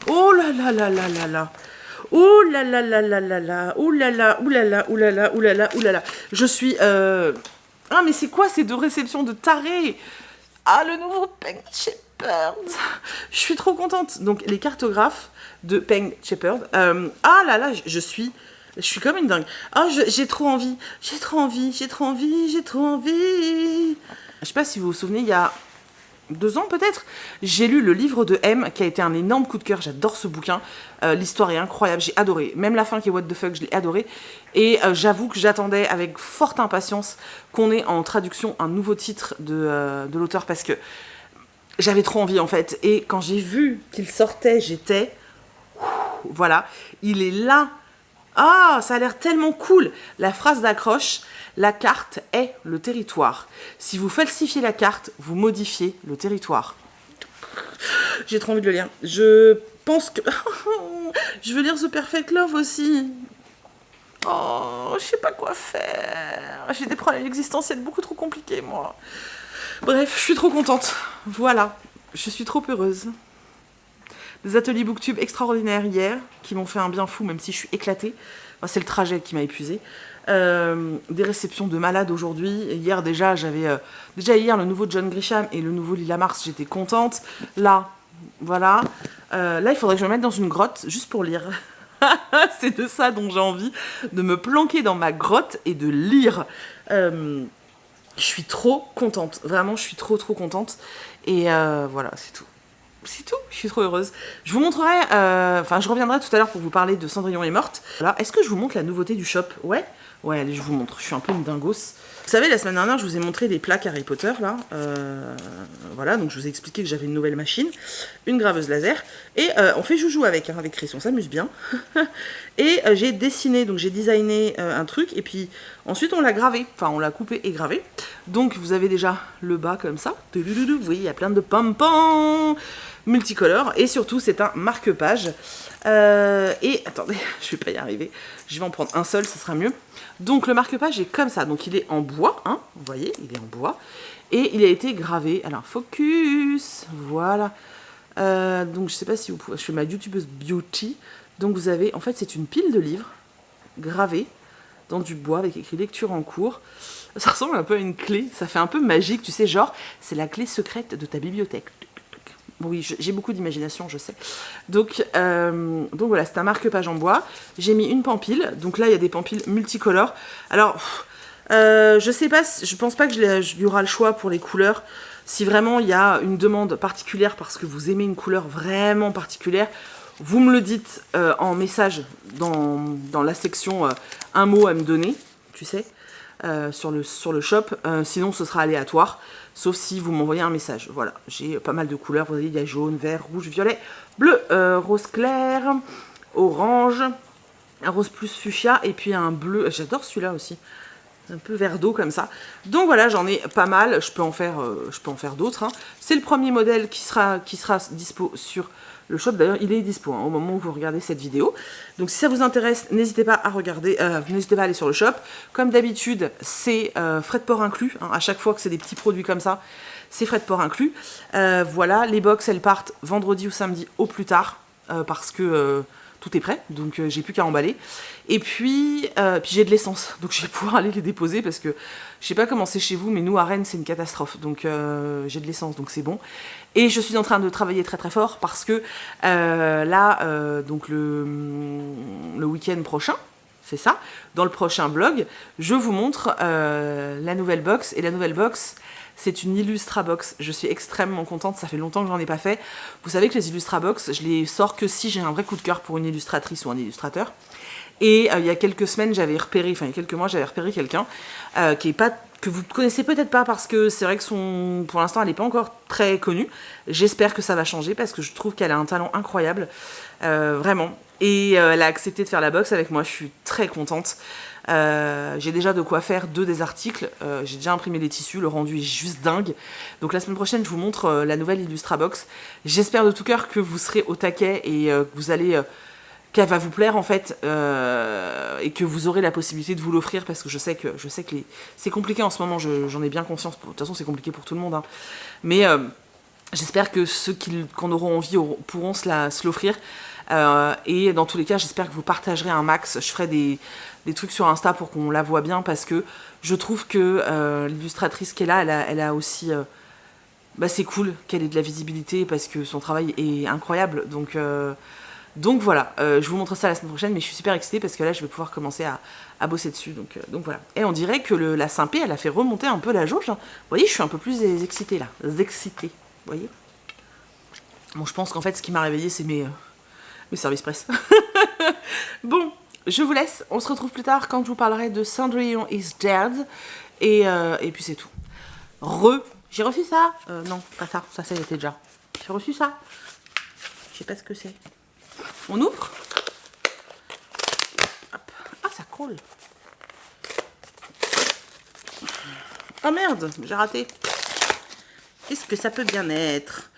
Oh là là là là là là. Oh là là là là là là. Oh là là, oh là là, oh là là, oh là là, oh là là. Je suis... Ah, mais c'est quoi ces deux réceptions de tarés? Ah, le nouveau Peng Shepherd. Je suis trop contente. Donc, les cartographes de Peng Shepherd. Ah là là, je suis comme une dingue. Oh, j'ai trop envie. J'ai trop envie. J'ai trop envie. J'ai trop envie. Je sais pas si vous vous souvenez, il y a 2 ans peut-être, j'ai lu le livre de M, qui a été un énorme coup de cœur. J'adore ce bouquin. L'histoire est incroyable. J'ai adoré. Même la fin qui est what the fuck, je l'ai adoré. Et j'avoue que j'attendais avec forte impatience qu'on ait en traduction un nouveau titre de l'auteur parce que j'avais trop envie en fait. Et quand j'ai vu qu'il sortait, j'étais... Voilà, il est là. Ah, ça a l'air tellement cool. La phrase d'accroche, la carte est le territoire. Si vous falsifiez la carte, vous modifiez le territoire. J'ai trop envie de le lire. Je pense que... je veux lire The Perfect Love aussi. Oh, je sais pas quoi faire. J'ai des problèmes existentiels beaucoup trop compliqués, moi. Bref, je suis trop contente. Voilà, je suis trop heureuse. Des ateliers booktube extraordinaires hier, qui m'ont fait un bien fou, même si je suis éclatée. Enfin, c'est le trajet qui m'a épuisée. Des réceptions de malades aujourd'hui. Hier déjà, j'avais... déjà hier, le nouveau John Grisham et le nouveau Lila Mars, j'étais contente. Là, voilà. Là, il faudrait que je me mette dans une grotte, juste pour lire. C'est de ça dont j'ai envie, de me planquer dans ma grotte et de lire. Je suis trop contente. Vraiment, je suis trop contente. Et voilà, c'est tout. C'est tout, je suis trop heureuse. Je vous montrerai, je reviendrai tout à l'heure pour vous parler de Cendrillon est morte. Alors, est-ce que je vous montre la nouveauté du shop? Ouais, allez, je vous montre. Je suis un peu une dingos. Vous savez, la semaine dernière, je vous ai montré des plaques Harry Potter, là. Voilà, donc je vous ai expliqué que j'avais une nouvelle machine, une graveuse laser, et on fait joujou avec Chris, on s'amuse bien. Et j'ai dessiné, donc j'ai designé un truc, et puis ensuite on l'a gravé, enfin on l'a coupé et gravé. Donc vous avez déjà le bas comme ça. Vous voyez, il y a plein de pompons multicolores, et surtout c'est un marque-page. Et attendez, je vais pas y arriver, je vais en prendre un seul, ça sera mieux. Donc le marque-page est comme ça, donc il est en bois, hein, vous voyez, il est en bois, et il a été gravé, alors focus, voilà. Donc je sais pas si vous pouvez, je fais ma youtubeuse beauty, donc vous avez, en fait c'est une pile de livres gravés dans du bois avec écrit lecture en cours. Ça ressemble un peu à une clé, ça fait un peu magique, tu sais, genre c'est la clé secrète de ta bibliothèque. Oui, j'ai beaucoup d'imagination, je sais. Donc voilà, c'est un marque-page en bois. J'ai mis une pampile. Donc là, il y a des pampiles multicolores. Alors, je sais pas, je pense pas que il y aura le choix pour les couleurs. Si vraiment il y a une demande particulière parce que vous aimez une couleur vraiment particulière, vous me le dites en message dans la section un mot à me donner, tu sais, sur le shop. Sinon, ce sera aléatoire. Sauf si vous m'envoyez un message. Voilà, j'ai pas mal de couleurs. Vous voyez, il y a jaune, vert, rouge, violet, bleu, rose clair, orange, un rose plus fuchsia et puis un bleu. J'adore celui-là aussi. Un peu vert d'eau comme ça. Donc voilà, j'en ai pas mal. Je peux en faire d'autres. Hein. C'est le premier modèle qui sera dispo sur le shop. D'ailleurs, il est dispo au moment où vous regardez cette vidéo. Donc si ça vous intéresse, n'hésitez pas à regarder, n'hésitez pas à aller sur le shop. Comme d'habitude, c'est frais de port inclus. Hein. À chaque fois que c'est des petits produits comme ça, c'est frais de port inclus. Voilà, les box, elles partent vendredi ou samedi au plus tard. Parce que tout est prêt, donc j'ai plus qu'à emballer. Et puis j'ai de l'essence, donc je vais pouvoir aller les déposer parce que je sais pas comment c'est chez vous, mais nous à Rennes c'est une catastrophe. Donc j'ai de l'essence, donc c'est bon. Et je suis en train de travailler très très fort parce que là, donc le week-end prochain, c'est ça. Dans le prochain vlog, je vous montre la nouvelle box. Et la nouvelle box, c'est une Illustrabox. Je suis extrêmement contente, ça fait longtemps que j'en ai pas fait. Vous savez que les Illustrabox, je les sors que si j'ai un vrai coup de cœur pour une illustratrice ou un illustrateur. Et il y a quelques semaines, il y a quelques mois, j'avais repéré quelqu'un qui est pas... que vous ne connaissez peut-être pas parce que c'est vrai que pour l'instant, elle n'est pas encore très connue. J'espère que ça va changer parce que je trouve qu'elle a un talent incroyable, vraiment. Et elle a accepté de faire la box avec moi, je suis très contente. J'ai déjà de quoi faire des articles, j'ai déjà imprimé les tissus, le rendu est juste dingue. Donc la semaine prochaine, je vous montre la nouvelle Illustrabox. J'espère de tout cœur que vous serez au taquet et que vous allez... qu'elle va vous plaire en fait et que vous aurez la possibilité de vous l'offrir parce que je sais que c'est compliqué en ce moment, j'en ai bien conscience. De toute façon c'est compliqué pour tout le monde, hein. Mais j'espère que ceux qui en auront envie pourront se l'offrir, et dans tous les cas j'espère que vous partagerez un max. Je ferai des trucs sur Insta pour qu'on la voit bien parce que je trouve que l'illustratrice qui est là, elle a aussi... c'est cool qu'elle ait de la visibilité parce que son travail est incroyable, donc voilà, je vous montre ça la semaine prochaine, mais je suis super excitée parce que là je vais pouvoir commencer à bosser dessus, donc voilà. Et on dirait que la Sympé, elle a fait remonter un peu la jauge, hein. Vous voyez, je suis un peu plus excitée là, excitée, vous voyez. Bon, je pense qu'en fait ce qui m'a réveillée c'est mes services presse. Bon, je vous laisse, on se retrouve plus tard quand je vous parlerai de Cendrillon is Dead, et puis c'est tout. J'ai reçu ça, non, pas ça, ça c'était déjà. J'ai reçu ça, je sais pas ce que c'est. On ouvre. Hop. Ah, ça colle. Oh merde, j'ai raté. Qu'est-ce que ça peut bien être?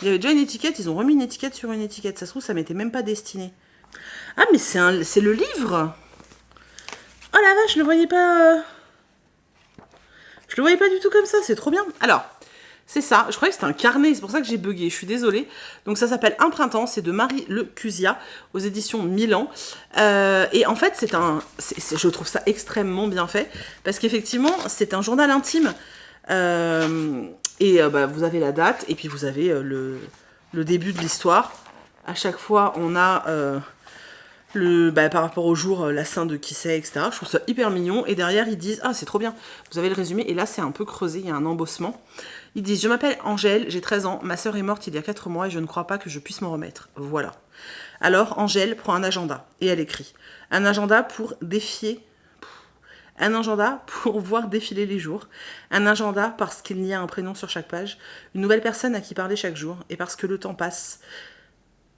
Il y avait déjà une étiquette, ils ont remis une étiquette sur une étiquette. Ça se trouve, ça m'était même pas destiné. Ah, mais c'est le livre. Oh la vache, je le voyais pas... Je le voyais pas du tout comme ça, c'est trop bien. Alors... c'est ça, je croyais que c'était un carnet, c'est pour ça que j'ai bugué, je suis désolée. Donc ça s'appelle Un printemps, c'est de Marie Le Cusia, aux éditions Milan. Et en fait, je trouve ça extrêmement bien fait, parce qu'effectivement, c'est un journal intime. Vous avez la date, et puis vous avez le début de l'histoire. À chaque fois, on a... par rapport au jour, la saint de qui c'est, etc. Je trouve ça hyper mignon. Et derrière, ils disent, ah, c'est trop bien. Vous avez le résumé. Et là, c'est un peu creusé. Il y a un embossement. Ils disent, je m'appelle Angèle, j'ai 13 ans. Ma sœur est morte il y a 4 mois et je ne crois pas que je puisse m'en remettre. Voilà. Alors, Angèle prend un agenda. Et elle écrit. Un agenda pour défier... Un agenda pour voir défiler les jours. Un agenda parce qu'il y a un prénom sur chaque page. Une nouvelle personne à qui parler chaque jour. Et parce que le temps passe.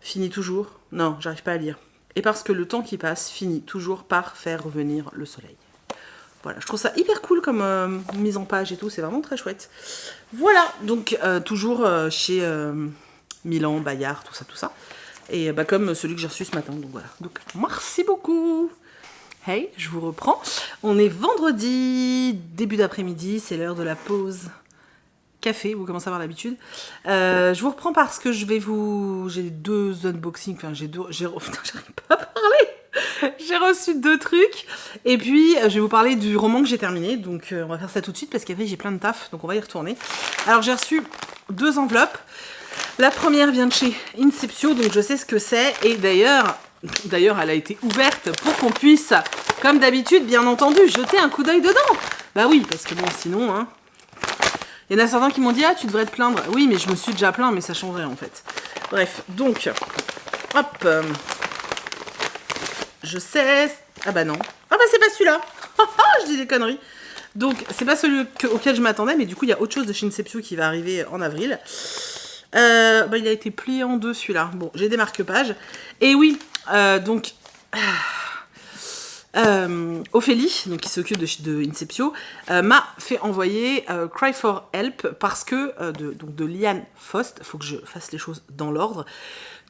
Finit toujours. Non, j'arrive pas à lire. Et parce que le temps qui passe finit toujours par faire revenir le soleil. Voilà, je trouve ça hyper cool comme mise en page et tout, c'est vraiment très chouette. Voilà, donc toujours chez Milan, Bayard, tout ça. Et comme celui que j'ai reçu ce matin, donc voilà. Donc merci beaucoup. Hey, je vous reprends. On est vendredi, début d'après-midi, c'est l'heure de la pause café, vous commencez à avoir l'habitude. Je vous reprends parce que j'ai 2 unboxings, enfin j'arrive pas à parler. J'ai reçu 2 trucs, et puis je vais vous parler du roman que j'ai terminé, donc on va faire ça tout de suite parce qu'après j'ai plein de taf, donc on va y retourner. Alors j'ai reçu 2 enveloppes. La première vient de chez Inceptio, donc je sais ce que c'est, et d'ailleurs elle a été ouverte pour qu'on puisse, comme d'habitude, bien entendu, jeter un coup d'œil dedans. Bah oui, parce que bon, sinon, hein... Il y en a certains qui m'ont dit, ah, tu devrais te plaindre. Oui, mais je me suis déjà plaint, mais ça changerait en fait. Bref, donc, hop. Je sais... Ah bah non. Ah bah c'est pas celui-là. Je dis des conneries. Donc, c'est pas celui auquel je m'attendais, mais du coup, il y a autre chose de chez Inceptio qui va arriver en avril. Il a été plié en 2 celui-là. Bon, j'ai des marque-pages. Et oui, donc... Ophélie, donc qui s'occupe de Inceptio, m'a fait envoyer Cry for Help parce que de Liane Faust, il faut que je fasse les choses dans l'ordre,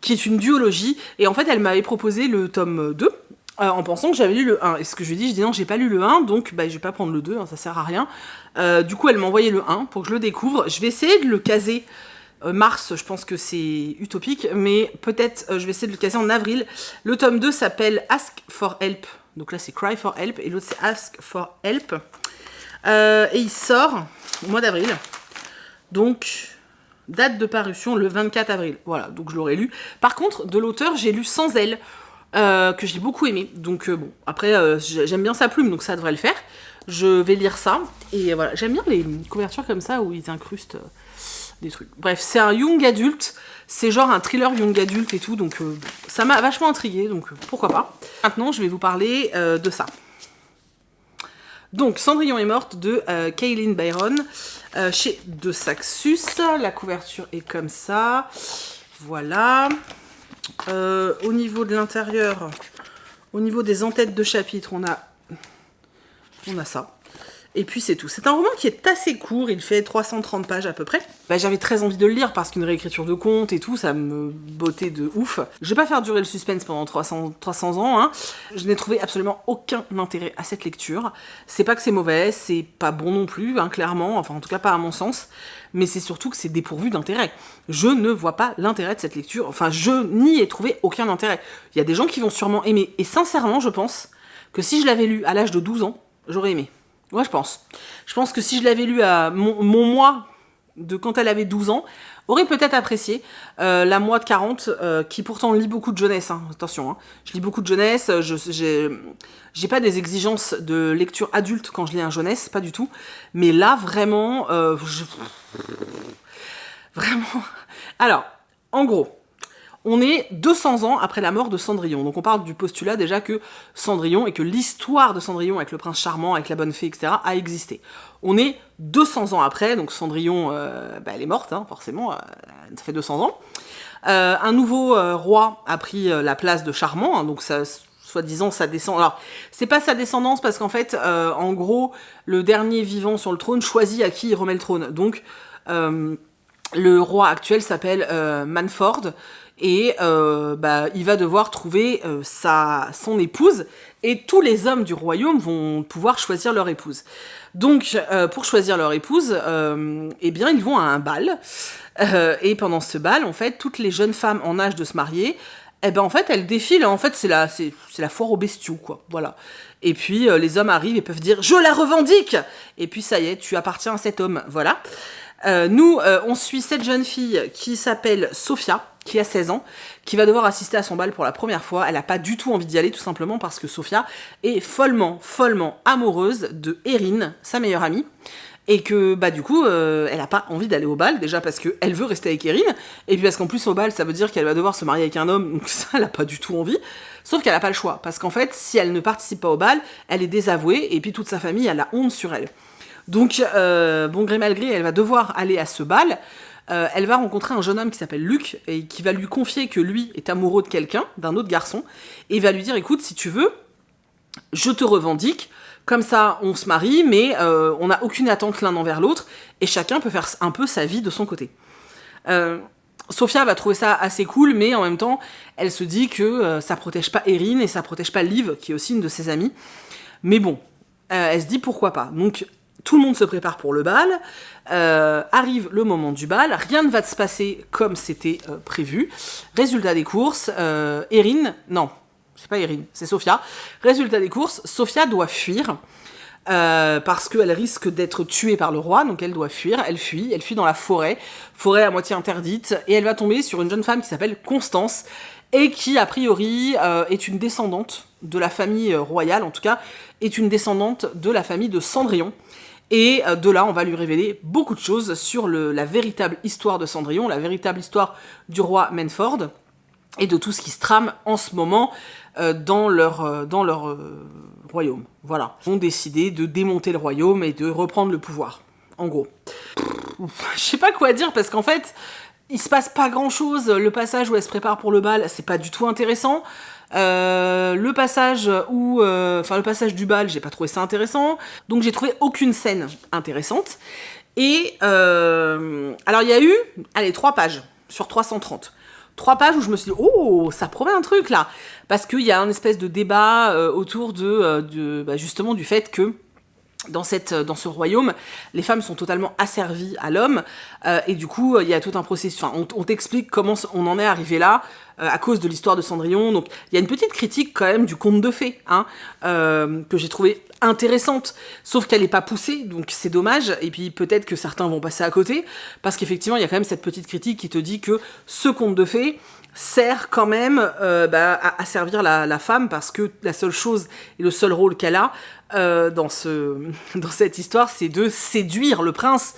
qui est une duologie, et en fait elle m'avait proposé le tome 2 en pensant que j'avais lu le 1, et ce que je lui ai dit non, j'ai pas lu le 1, donc je vais pas prendre le 2, hein, ça sert à rien. Du coup elle m'a envoyé le 1 pour que je le découvre. Je vais essayer de le caser mars, je pense que c'est utopique, mais peut-être je vais essayer de le caser en avril. Le tome 2 s'appelle Ask for Help. Donc là, c'est Cry for Help, et l'autre, c'est Ask for Help. Et il sort au mois d'avril. Donc, date de parution, le 24 avril. Voilà, donc je l'aurais lu. Par contre, de l'auteur, j'ai lu Sans elle. que j'ai beaucoup aimé. Donc bon, après, j'aime bien sa plume, donc ça devrait le faire. Je vais lire ça. Et voilà, j'aime bien les couvertures comme ça où ils incrustent des trucs. Bref, c'est un young adulte. C'est genre un thriller young adulte et tout, donc ça m'a vachement intriguée, donc pourquoi pas. Maintenant, je vais vous parler de ça. Donc, Cendrillon est morte de Kaylin Byron chez De Saxus. La couverture est comme ça. Voilà. Au niveau de l'intérieur, au niveau des entêtes de chapitre, on a ça. Et puis c'est tout. C'est un roman qui est assez court, il fait 330 pages à peu près. Bah, j'avais très envie de le lire parce qu'une réécriture de conte et tout, ça me bottait de ouf. Je vais pas faire durer le suspense pendant 300 ans, hein. Je n'ai trouvé absolument aucun intérêt à cette lecture. C'est pas que c'est mauvais, c'est pas bon non plus, hein, clairement, enfin en tout cas pas à mon sens, mais c'est surtout que c'est dépourvu d'intérêt. Je ne vois pas l'intérêt de cette lecture, enfin je n'y ai trouvé aucun intérêt. Il y a des gens qui vont sûrement aimer, et sincèrement je pense que si je l'avais lu à l'âge de 12 ans, j'aurais aimé. Ouais, je pense. Je pense que si je l'avais lu à mon moi de quand elle avait 12 ans, aurait peut-être apprécié la moi de 40, qui pourtant lit beaucoup de jeunesse, hein, attention, hein. Je lis beaucoup de jeunesse, j'ai pas des exigences de lecture adulte quand je lis un jeunesse, pas du tout, mais là, vraiment, vraiment... Alors, en gros... On est 200 ans après la mort de Cendrillon. Donc on parle du postulat déjà que Cendrillon et que l'histoire de Cendrillon avec le prince charmant, avec la bonne fée, etc. a existé. On est 200 ans après, donc Cendrillon, elle est morte, hein, forcément, ça fait 200 ans. Un nouveau roi a pris la place de Charmant, hein, donc ça, soi-disant sa descendance. Alors, c'est pas sa descendance parce qu'en fait, en gros, le dernier vivant sur le trône choisit à qui il remet le trône. Donc, le roi actuel s'appelle Manford. Et il va devoir trouver son épouse, et tous les hommes du royaume vont pouvoir choisir leur épouse. Donc, pour choisir leur épouse, ils vont à un bal, et pendant ce bal, en fait, toutes les jeunes femmes en âge de se marier, en fait, elles défilent, en fait, c'est la foire aux bestiaux, quoi, voilà. Et puis, les hommes arrivent et peuvent dire « Je la revendique !» Et puis, ça y est, tu appartiens à cet homme, voilà. On suit cette jeune fille qui s'appelle Sophia, qui a 16 ans, qui va devoir assister à son bal pour la première fois. Elle n'a pas du tout envie d'y aller, tout simplement parce que Sophia est follement amoureuse de Erin, sa meilleure amie, et que, du coup, elle n'a pas envie d'aller au bal, déjà parce qu'elle veut rester avec Erin, et puis parce qu'en plus, au bal, ça veut dire qu'elle va devoir se marier avec un homme, donc ça, elle n'a pas du tout envie. Sauf qu'elle n'a pas le choix, parce qu'en fait, si elle ne participe pas au bal, elle est désavouée, et puis toute sa famille a la honte sur elle. Donc, bon gré mal gré, elle va devoir aller à ce bal. Elle va rencontrer un jeune homme qui s'appelle Luc, et qui va lui confier que lui est amoureux de quelqu'un, d'un autre garçon, et il va lui dire, écoute, si tu veux, je te revendique, comme ça on se marie, mais on n'a aucune attente l'un envers l'autre, et chacun peut faire un peu sa vie de son côté. Sophia va trouver ça assez cool, mais en même temps, elle se dit que ça protège pas Erin, et ça protège pas Liv, qui est aussi une de ses amies. Mais bon, elle se dit pourquoi pas. Donc, tout le monde se prépare pour le bal, arrive le moment du bal, rien ne va se passer comme c'était prévu. Résultat des courses, c'est pas Erin, c'est Sophia. Résultat des courses, Sophia doit fuir, parce qu'elle risque d'être tuée par le roi, donc elle doit fuir, elle fuit dans la forêt à moitié interdite, et elle va tomber sur une jeune femme qui s'appelle Constance, et qui, a priori, est une descendante de la famille royale, en tout cas, est une descendante de la famille de Cendrillon. Et de là, on va lui révéler beaucoup de choses sur la véritable histoire de Cendrillon, la véritable histoire du roi Manford, et de tout ce qui se trame en ce moment dans leur royaume. Voilà. Ils ont décidé de démonter le royaume et de reprendre le pouvoir, en gros. Je sais pas quoi dire, parce qu'en fait, il se passe pas grand-chose. Le passage où elle se prépare pour le bal, c'est pas du tout intéressant. Le passage du bal, j'ai pas trouvé ça intéressant, donc j'ai trouvé aucune scène intéressante. Et alors il y a eu 3 pages sur 330. 3 pages où je me suis dit, oh, ça promet un truc là, parce qu'il y a un espèce de débat autour justement du fait que dans ce royaume, les femmes sont totalement asservies à l'homme, et du coup, il y a tout un processus. Enfin, on t'explique comment on en est arrivé là, à cause de l'histoire de Cendrillon. Donc il y a une petite critique quand même du conte de fées, hein, que j'ai trouvé intéressante, sauf qu'elle n'est pas poussée, donc c'est dommage. Et puis peut-être que certains vont passer à côté, parce qu'effectivement il y a quand même cette petite critique qui te dit que ce conte de fées sert quand même à servir la femme, parce que la seule chose et le seul rôle qu'elle a dans cette histoire, c'est de séduire le prince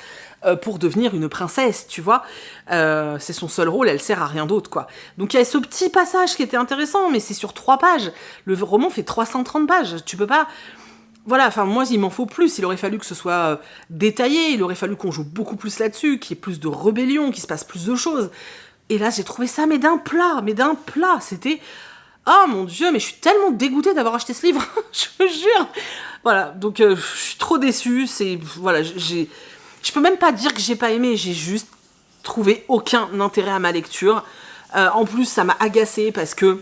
pour devenir une princesse, tu vois. C'est son seul rôle, elle sert à rien d'autre, quoi. Donc il y a ce petit passage qui était intéressant, mais c'est sur 3 pages. Le roman fait 330 pages, tu peux pas... Voilà, enfin moi il m'en faut plus, il aurait fallu que ce soit détaillé, il aurait fallu qu'on joue beaucoup plus là-dessus, qu'il y ait plus de rébellion, qu'il se passe plus de choses. Et là j'ai trouvé ça mais d'un plat, c'était... Oh mon Dieu, mais je suis tellement dégoûtée d'avoir acheté ce livre, je me jure. Voilà, donc je suis trop déçue, voilà, je peux même pas dire que j'ai pas aimé, j'ai juste trouvé aucun intérêt à ma lecture. En plus ça m'a agacée parce que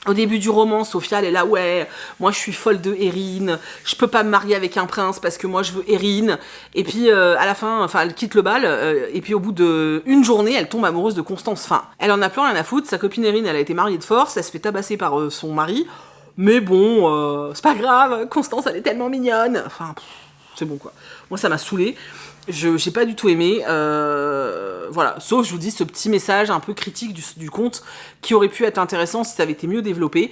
au début du roman, Sophia, elle est là, ouais, moi je suis folle de Erin, je peux pas me marier avec un prince parce que moi je veux Erin. Et puis à la fin, enfin elle quitte le bal, et puis au bout d'une journée, elle tombe amoureuse de Constance. Enfin, elle en a plus rien à foutre, sa copine Erin, elle a été mariée de force, elle se fait tabasser par son mari. Mais bon, c'est pas grave, Constance, elle est tellement mignonne. Enfin, c'est bon quoi. Moi ça m'a saoulée. J'ai pas du tout aimé, voilà, sauf je vous dis ce petit message un peu critique du conte qui aurait pu être intéressant si ça avait été mieux développé.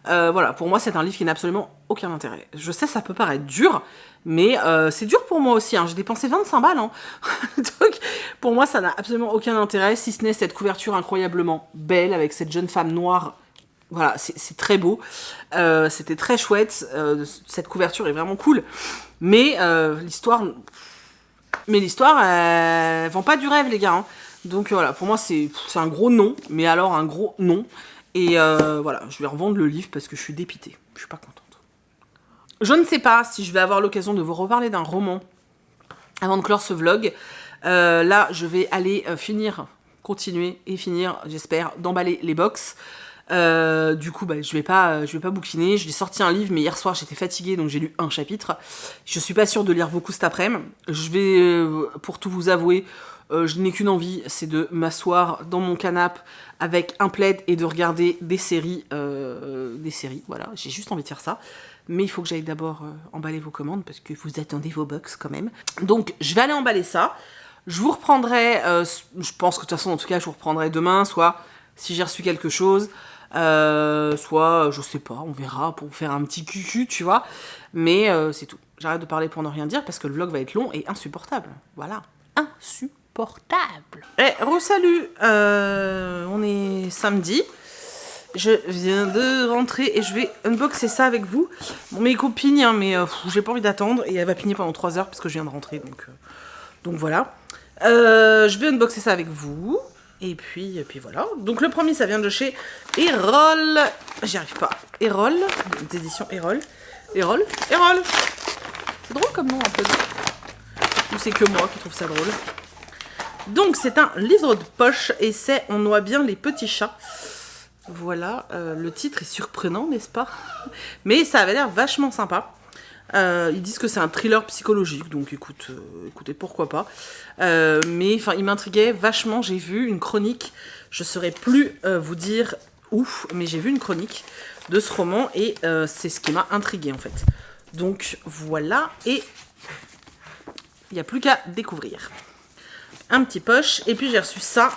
Voilà, pour moi c'est un livre qui n'a absolument aucun intérêt. Je sais ça peut paraître dur, mais c'est dur pour moi aussi, hein. J'ai dépensé 25 balles, hein. Donc pour moi ça n'a absolument aucun intérêt, si ce n'est cette couverture incroyablement belle avec cette jeune femme noire. Voilà, c'est très beau, c'était très chouette, cette couverture est vraiment cool, mais l'histoire... Mais l'histoire, elle vend pas du rêve, les gars. Hein. Donc voilà, pour moi, c'est un gros non. Mais alors, un gros non. Et voilà, je vais revendre le livre parce que je suis dépitée. Je suis pas contente. Je ne sais pas si je vais avoir l'occasion de vous reparler d'un roman avant de clore ce vlog. Là, je vais aller continuer et finir, j'espère, d'emballer les box. Du coup, je vais pas bouquiner. J'ai sorti un livre, mais hier soir j'étais fatiguée, donc j'ai lu un chapitre. Je suis pas sûre de lire beaucoup cet après-midi. Je vais, pour tout vous avouer, je n'ai qu'une envie, c'est de m'asseoir dans mon canapé avec un plaid et de regarder des séries. Voilà, j'ai juste envie de faire ça. Mais il faut que j'aille d'abord emballer vos commandes parce que vous attendez vos box quand même. Donc, je vais aller emballer ça. Je vous reprendrai, je pense que de toute façon, en tout cas, je vous reprendrai demain, soit si j'ai reçu quelque chose. Soit, je sais pas, on verra pour faire un petit cucu, tu vois. Mais c'est tout. J'arrête de parler pour ne rien dire parce que le vlog va être long et insupportable. Voilà. Insupportable. Re-salut. On est samedi. Je viens de rentrer et je vais unboxer ça avec vous. Bon, mes copines, hein, mais j'ai pas envie d'attendre. Et elle va pigner pendant 3 heures parce que je viens de rentrer. Donc voilà. Je vais unboxer ça avec vous. Et puis voilà. Donc le premier, ça vient de chez Erol. J'y arrive pas. Erol, d'édition Erol. Erol. C'est drôle comme nom un peu. Ou c'est que moi qui trouve ça drôle. Donc c'est un livre de poche et c'est On noie bien les petits chats. Voilà, le titre est surprenant, n'est-ce pas? Mais ça avait l'air vachement sympa. Ils disent que c'est un thriller psychologique, donc écoutez, pourquoi pas. Mais enfin, il m'intriguait vachement. J'ai vu une chronique, je saurais plus vous dire où, mais j'ai vu une chronique de ce roman et c'est ce qui m'a intriguée en fait. Donc voilà, et il n'y a plus qu'à découvrir. Un petit poche, et puis j'ai reçu ça.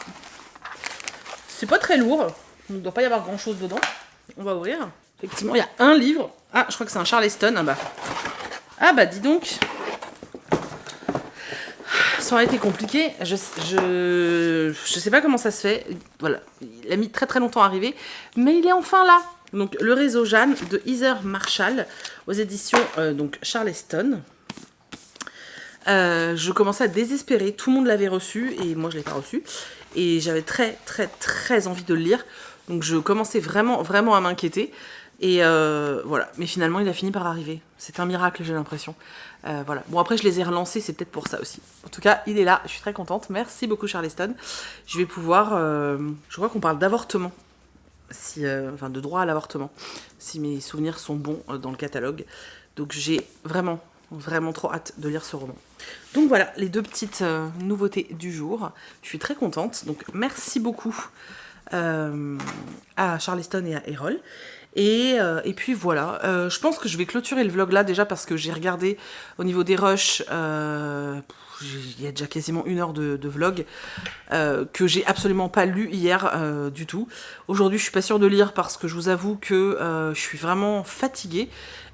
C'est pas très lourd, il ne doit pas y avoir grand chose dedans. On va ouvrir. Effectivement, il y a un livre. Ah, je crois que c'est un Charleston. Ah bah dis donc. Ça aurait été compliqué. Je sais pas comment ça se fait. Voilà, il a mis très très longtemps à arriver, mais il est enfin là. Donc le réseau Jeanne de Heather Marshall aux éditions donc Charleston. Je commençais à désespérer. Tout le monde l'avait reçu et moi je l'ai pas reçu. Et j'avais très très très envie de le lire. Donc je commençais vraiment vraiment à m'inquiéter. Et voilà, mais finalement il a fini par arriver. C'est un miracle, j'ai l'impression. Voilà. Bon, après je les ai relancés, c'est peut-être pour ça aussi. En tout cas, il est là, je suis très contente. Merci beaucoup Charleston. Je vais pouvoir... je crois qu'on parle d'avortement. Enfin, de droit à l'avortement. Si mes souvenirs sont bons dans le catalogue. Donc j'ai vraiment, vraiment trop hâte de lire ce roman. Donc voilà, les 2 petites nouveautés du jour. Je suis très contente. Donc merci beaucoup à Charleston et à Errol. Et puis voilà, je pense que je vais clôturer le vlog là déjà parce que j'ai regardé au niveau des rushs, il y a déjà quasiment 1 heure de vlog que j'ai absolument pas lu hier du tout. Aujourd'hui je suis pas sûre de lire parce que je vous avoue que je suis vraiment fatiguée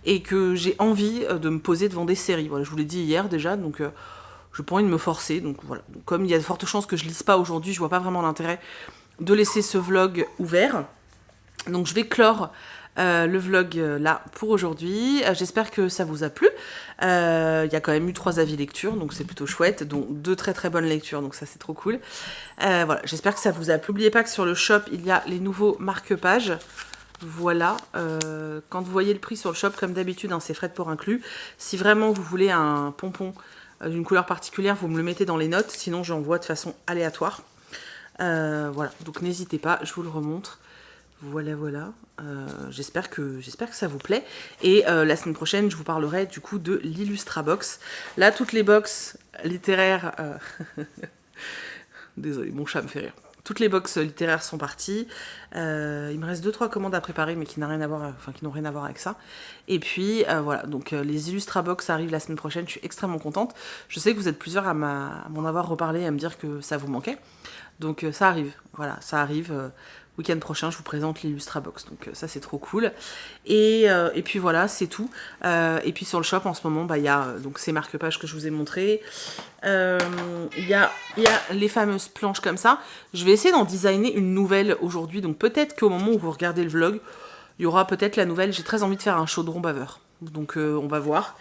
et que j'ai envie de me poser devant des séries. Voilà, je vous l'ai dit hier déjà, donc je n'ai pas envie de me forcer. Donc voilà, donc, comme il y a de fortes chances que je lise pas aujourd'hui, je vois pas vraiment l'intérêt de laisser ce vlog ouvert. Donc je vais clore le vlog là pour aujourd'hui. J'espère que ça vous a plu. Il y a quand même eu 3 avis lecture, donc c'est plutôt chouette, dont 2 très très bonnes lectures, donc ça c'est trop cool. Voilà, j'espère que ça vous a plu. N'oubliez pas que sur le shop, il y a les nouveaux marque-pages. Voilà, quand vous voyez le prix sur le shop, comme d'habitude, hein, c'est frais de port inclus. Si vraiment vous voulez un pompon d'une couleur particulière, vous me le mettez dans les notes, sinon j'envoie de façon aléatoire. Voilà, donc n'hésitez pas, je vous le remontre. Voilà, voilà. J'espère que ça vous plaît. Et la semaine prochaine, je vous parlerai du coup de l'Illustrabox. Là, toutes les box littéraires... Désolée, mon chat me fait rire. Toutes les box littéraires sont parties. Il me reste 2-3 commandes à préparer, mais qui n'ont rien à voir, avec ça. Et puis voilà, donc les Illustrabox arrivent la semaine prochaine. Je suis extrêmement contente. Je sais que vous êtes plusieurs à m'en avoir reparlé, à me dire que ça vous manquait. Donc ça arrive. Voilà, ça arrive. Week-end prochain, je vous présente l'Illustrabox. Donc ça, c'est trop cool. Et puis voilà, c'est tout. Et puis sur le shop, en ce moment, il y a donc ces marque-pages que je vous ai montrés. Il y a les fameuses planches comme ça. Je vais essayer d'en designer une nouvelle aujourd'hui. Donc peut-être qu'au moment où vous regardez le vlog, il y aura peut-être la nouvelle. J'ai très envie de faire un chaudron baveur. Donc on va voir.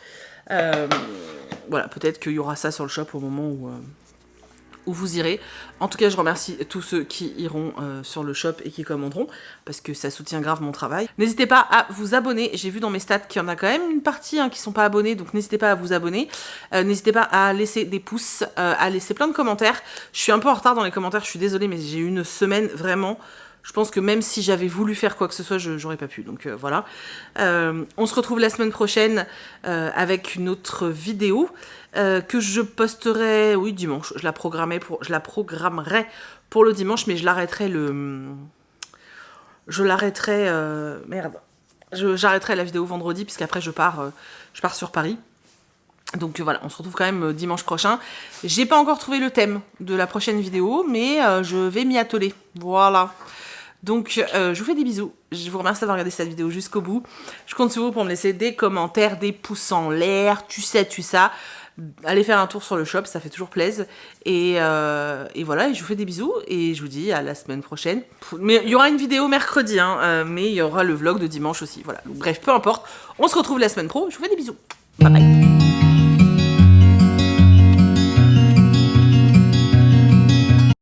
Voilà, peut-être qu'il y aura ça sur le shop au moment où vous irez. En tout cas, je remercie tous ceux qui iront sur le shop et qui commanderont, parce que ça soutient grave mon travail. N'hésitez pas à vous abonner. J'ai vu dans mes stats qu'il y en a quand même une partie qui ne sont pas abonnés, donc n'hésitez pas à vous abonner. N'hésitez pas à laisser des pouces, à laisser plein de commentaires. Je suis un peu en retard dans les commentaires, je suis désolée, mais j'ai eu une semaine vraiment... Je pense que même si j'avais voulu faire quoi que ce soit, j'aurais pas pu. Donc voilà. On se retrouve la semaine prochaine avec une autre vidéo que je posterai, oui, dimanche. Je la programmerai pour le dimanche, mais je l'arrêterai j'arrêterai la vidéo vendredi, puisqu'après je pars sur Paris. Donc voilà, on se retrouve quand même dimanche prochain. J'ai pas encore trouvé le thème de la prochaine vidéo, mais je vais m'y atteler. Voilà. Donc, je vous fais des bisous. Je vous remercie d'avoir regardé cette vidéo jusqu'au bout. Je compte sur vous pour me laisser des commentaires, des pouces en l'air, tu sais, ça. Allez faire un tour sur le shop, ça fait toujours plaisir. Et voilà, et je vous fais des bisous. Et je vous dis à la semaine prochaine. Mais il y aura une vidéo mercredi, mais il y aura le vlog de dimanche aussi. Voilà. Donc, bref, peu importe. On se retrouve la semaine pro. Je vous fais des bisous. Bye bye.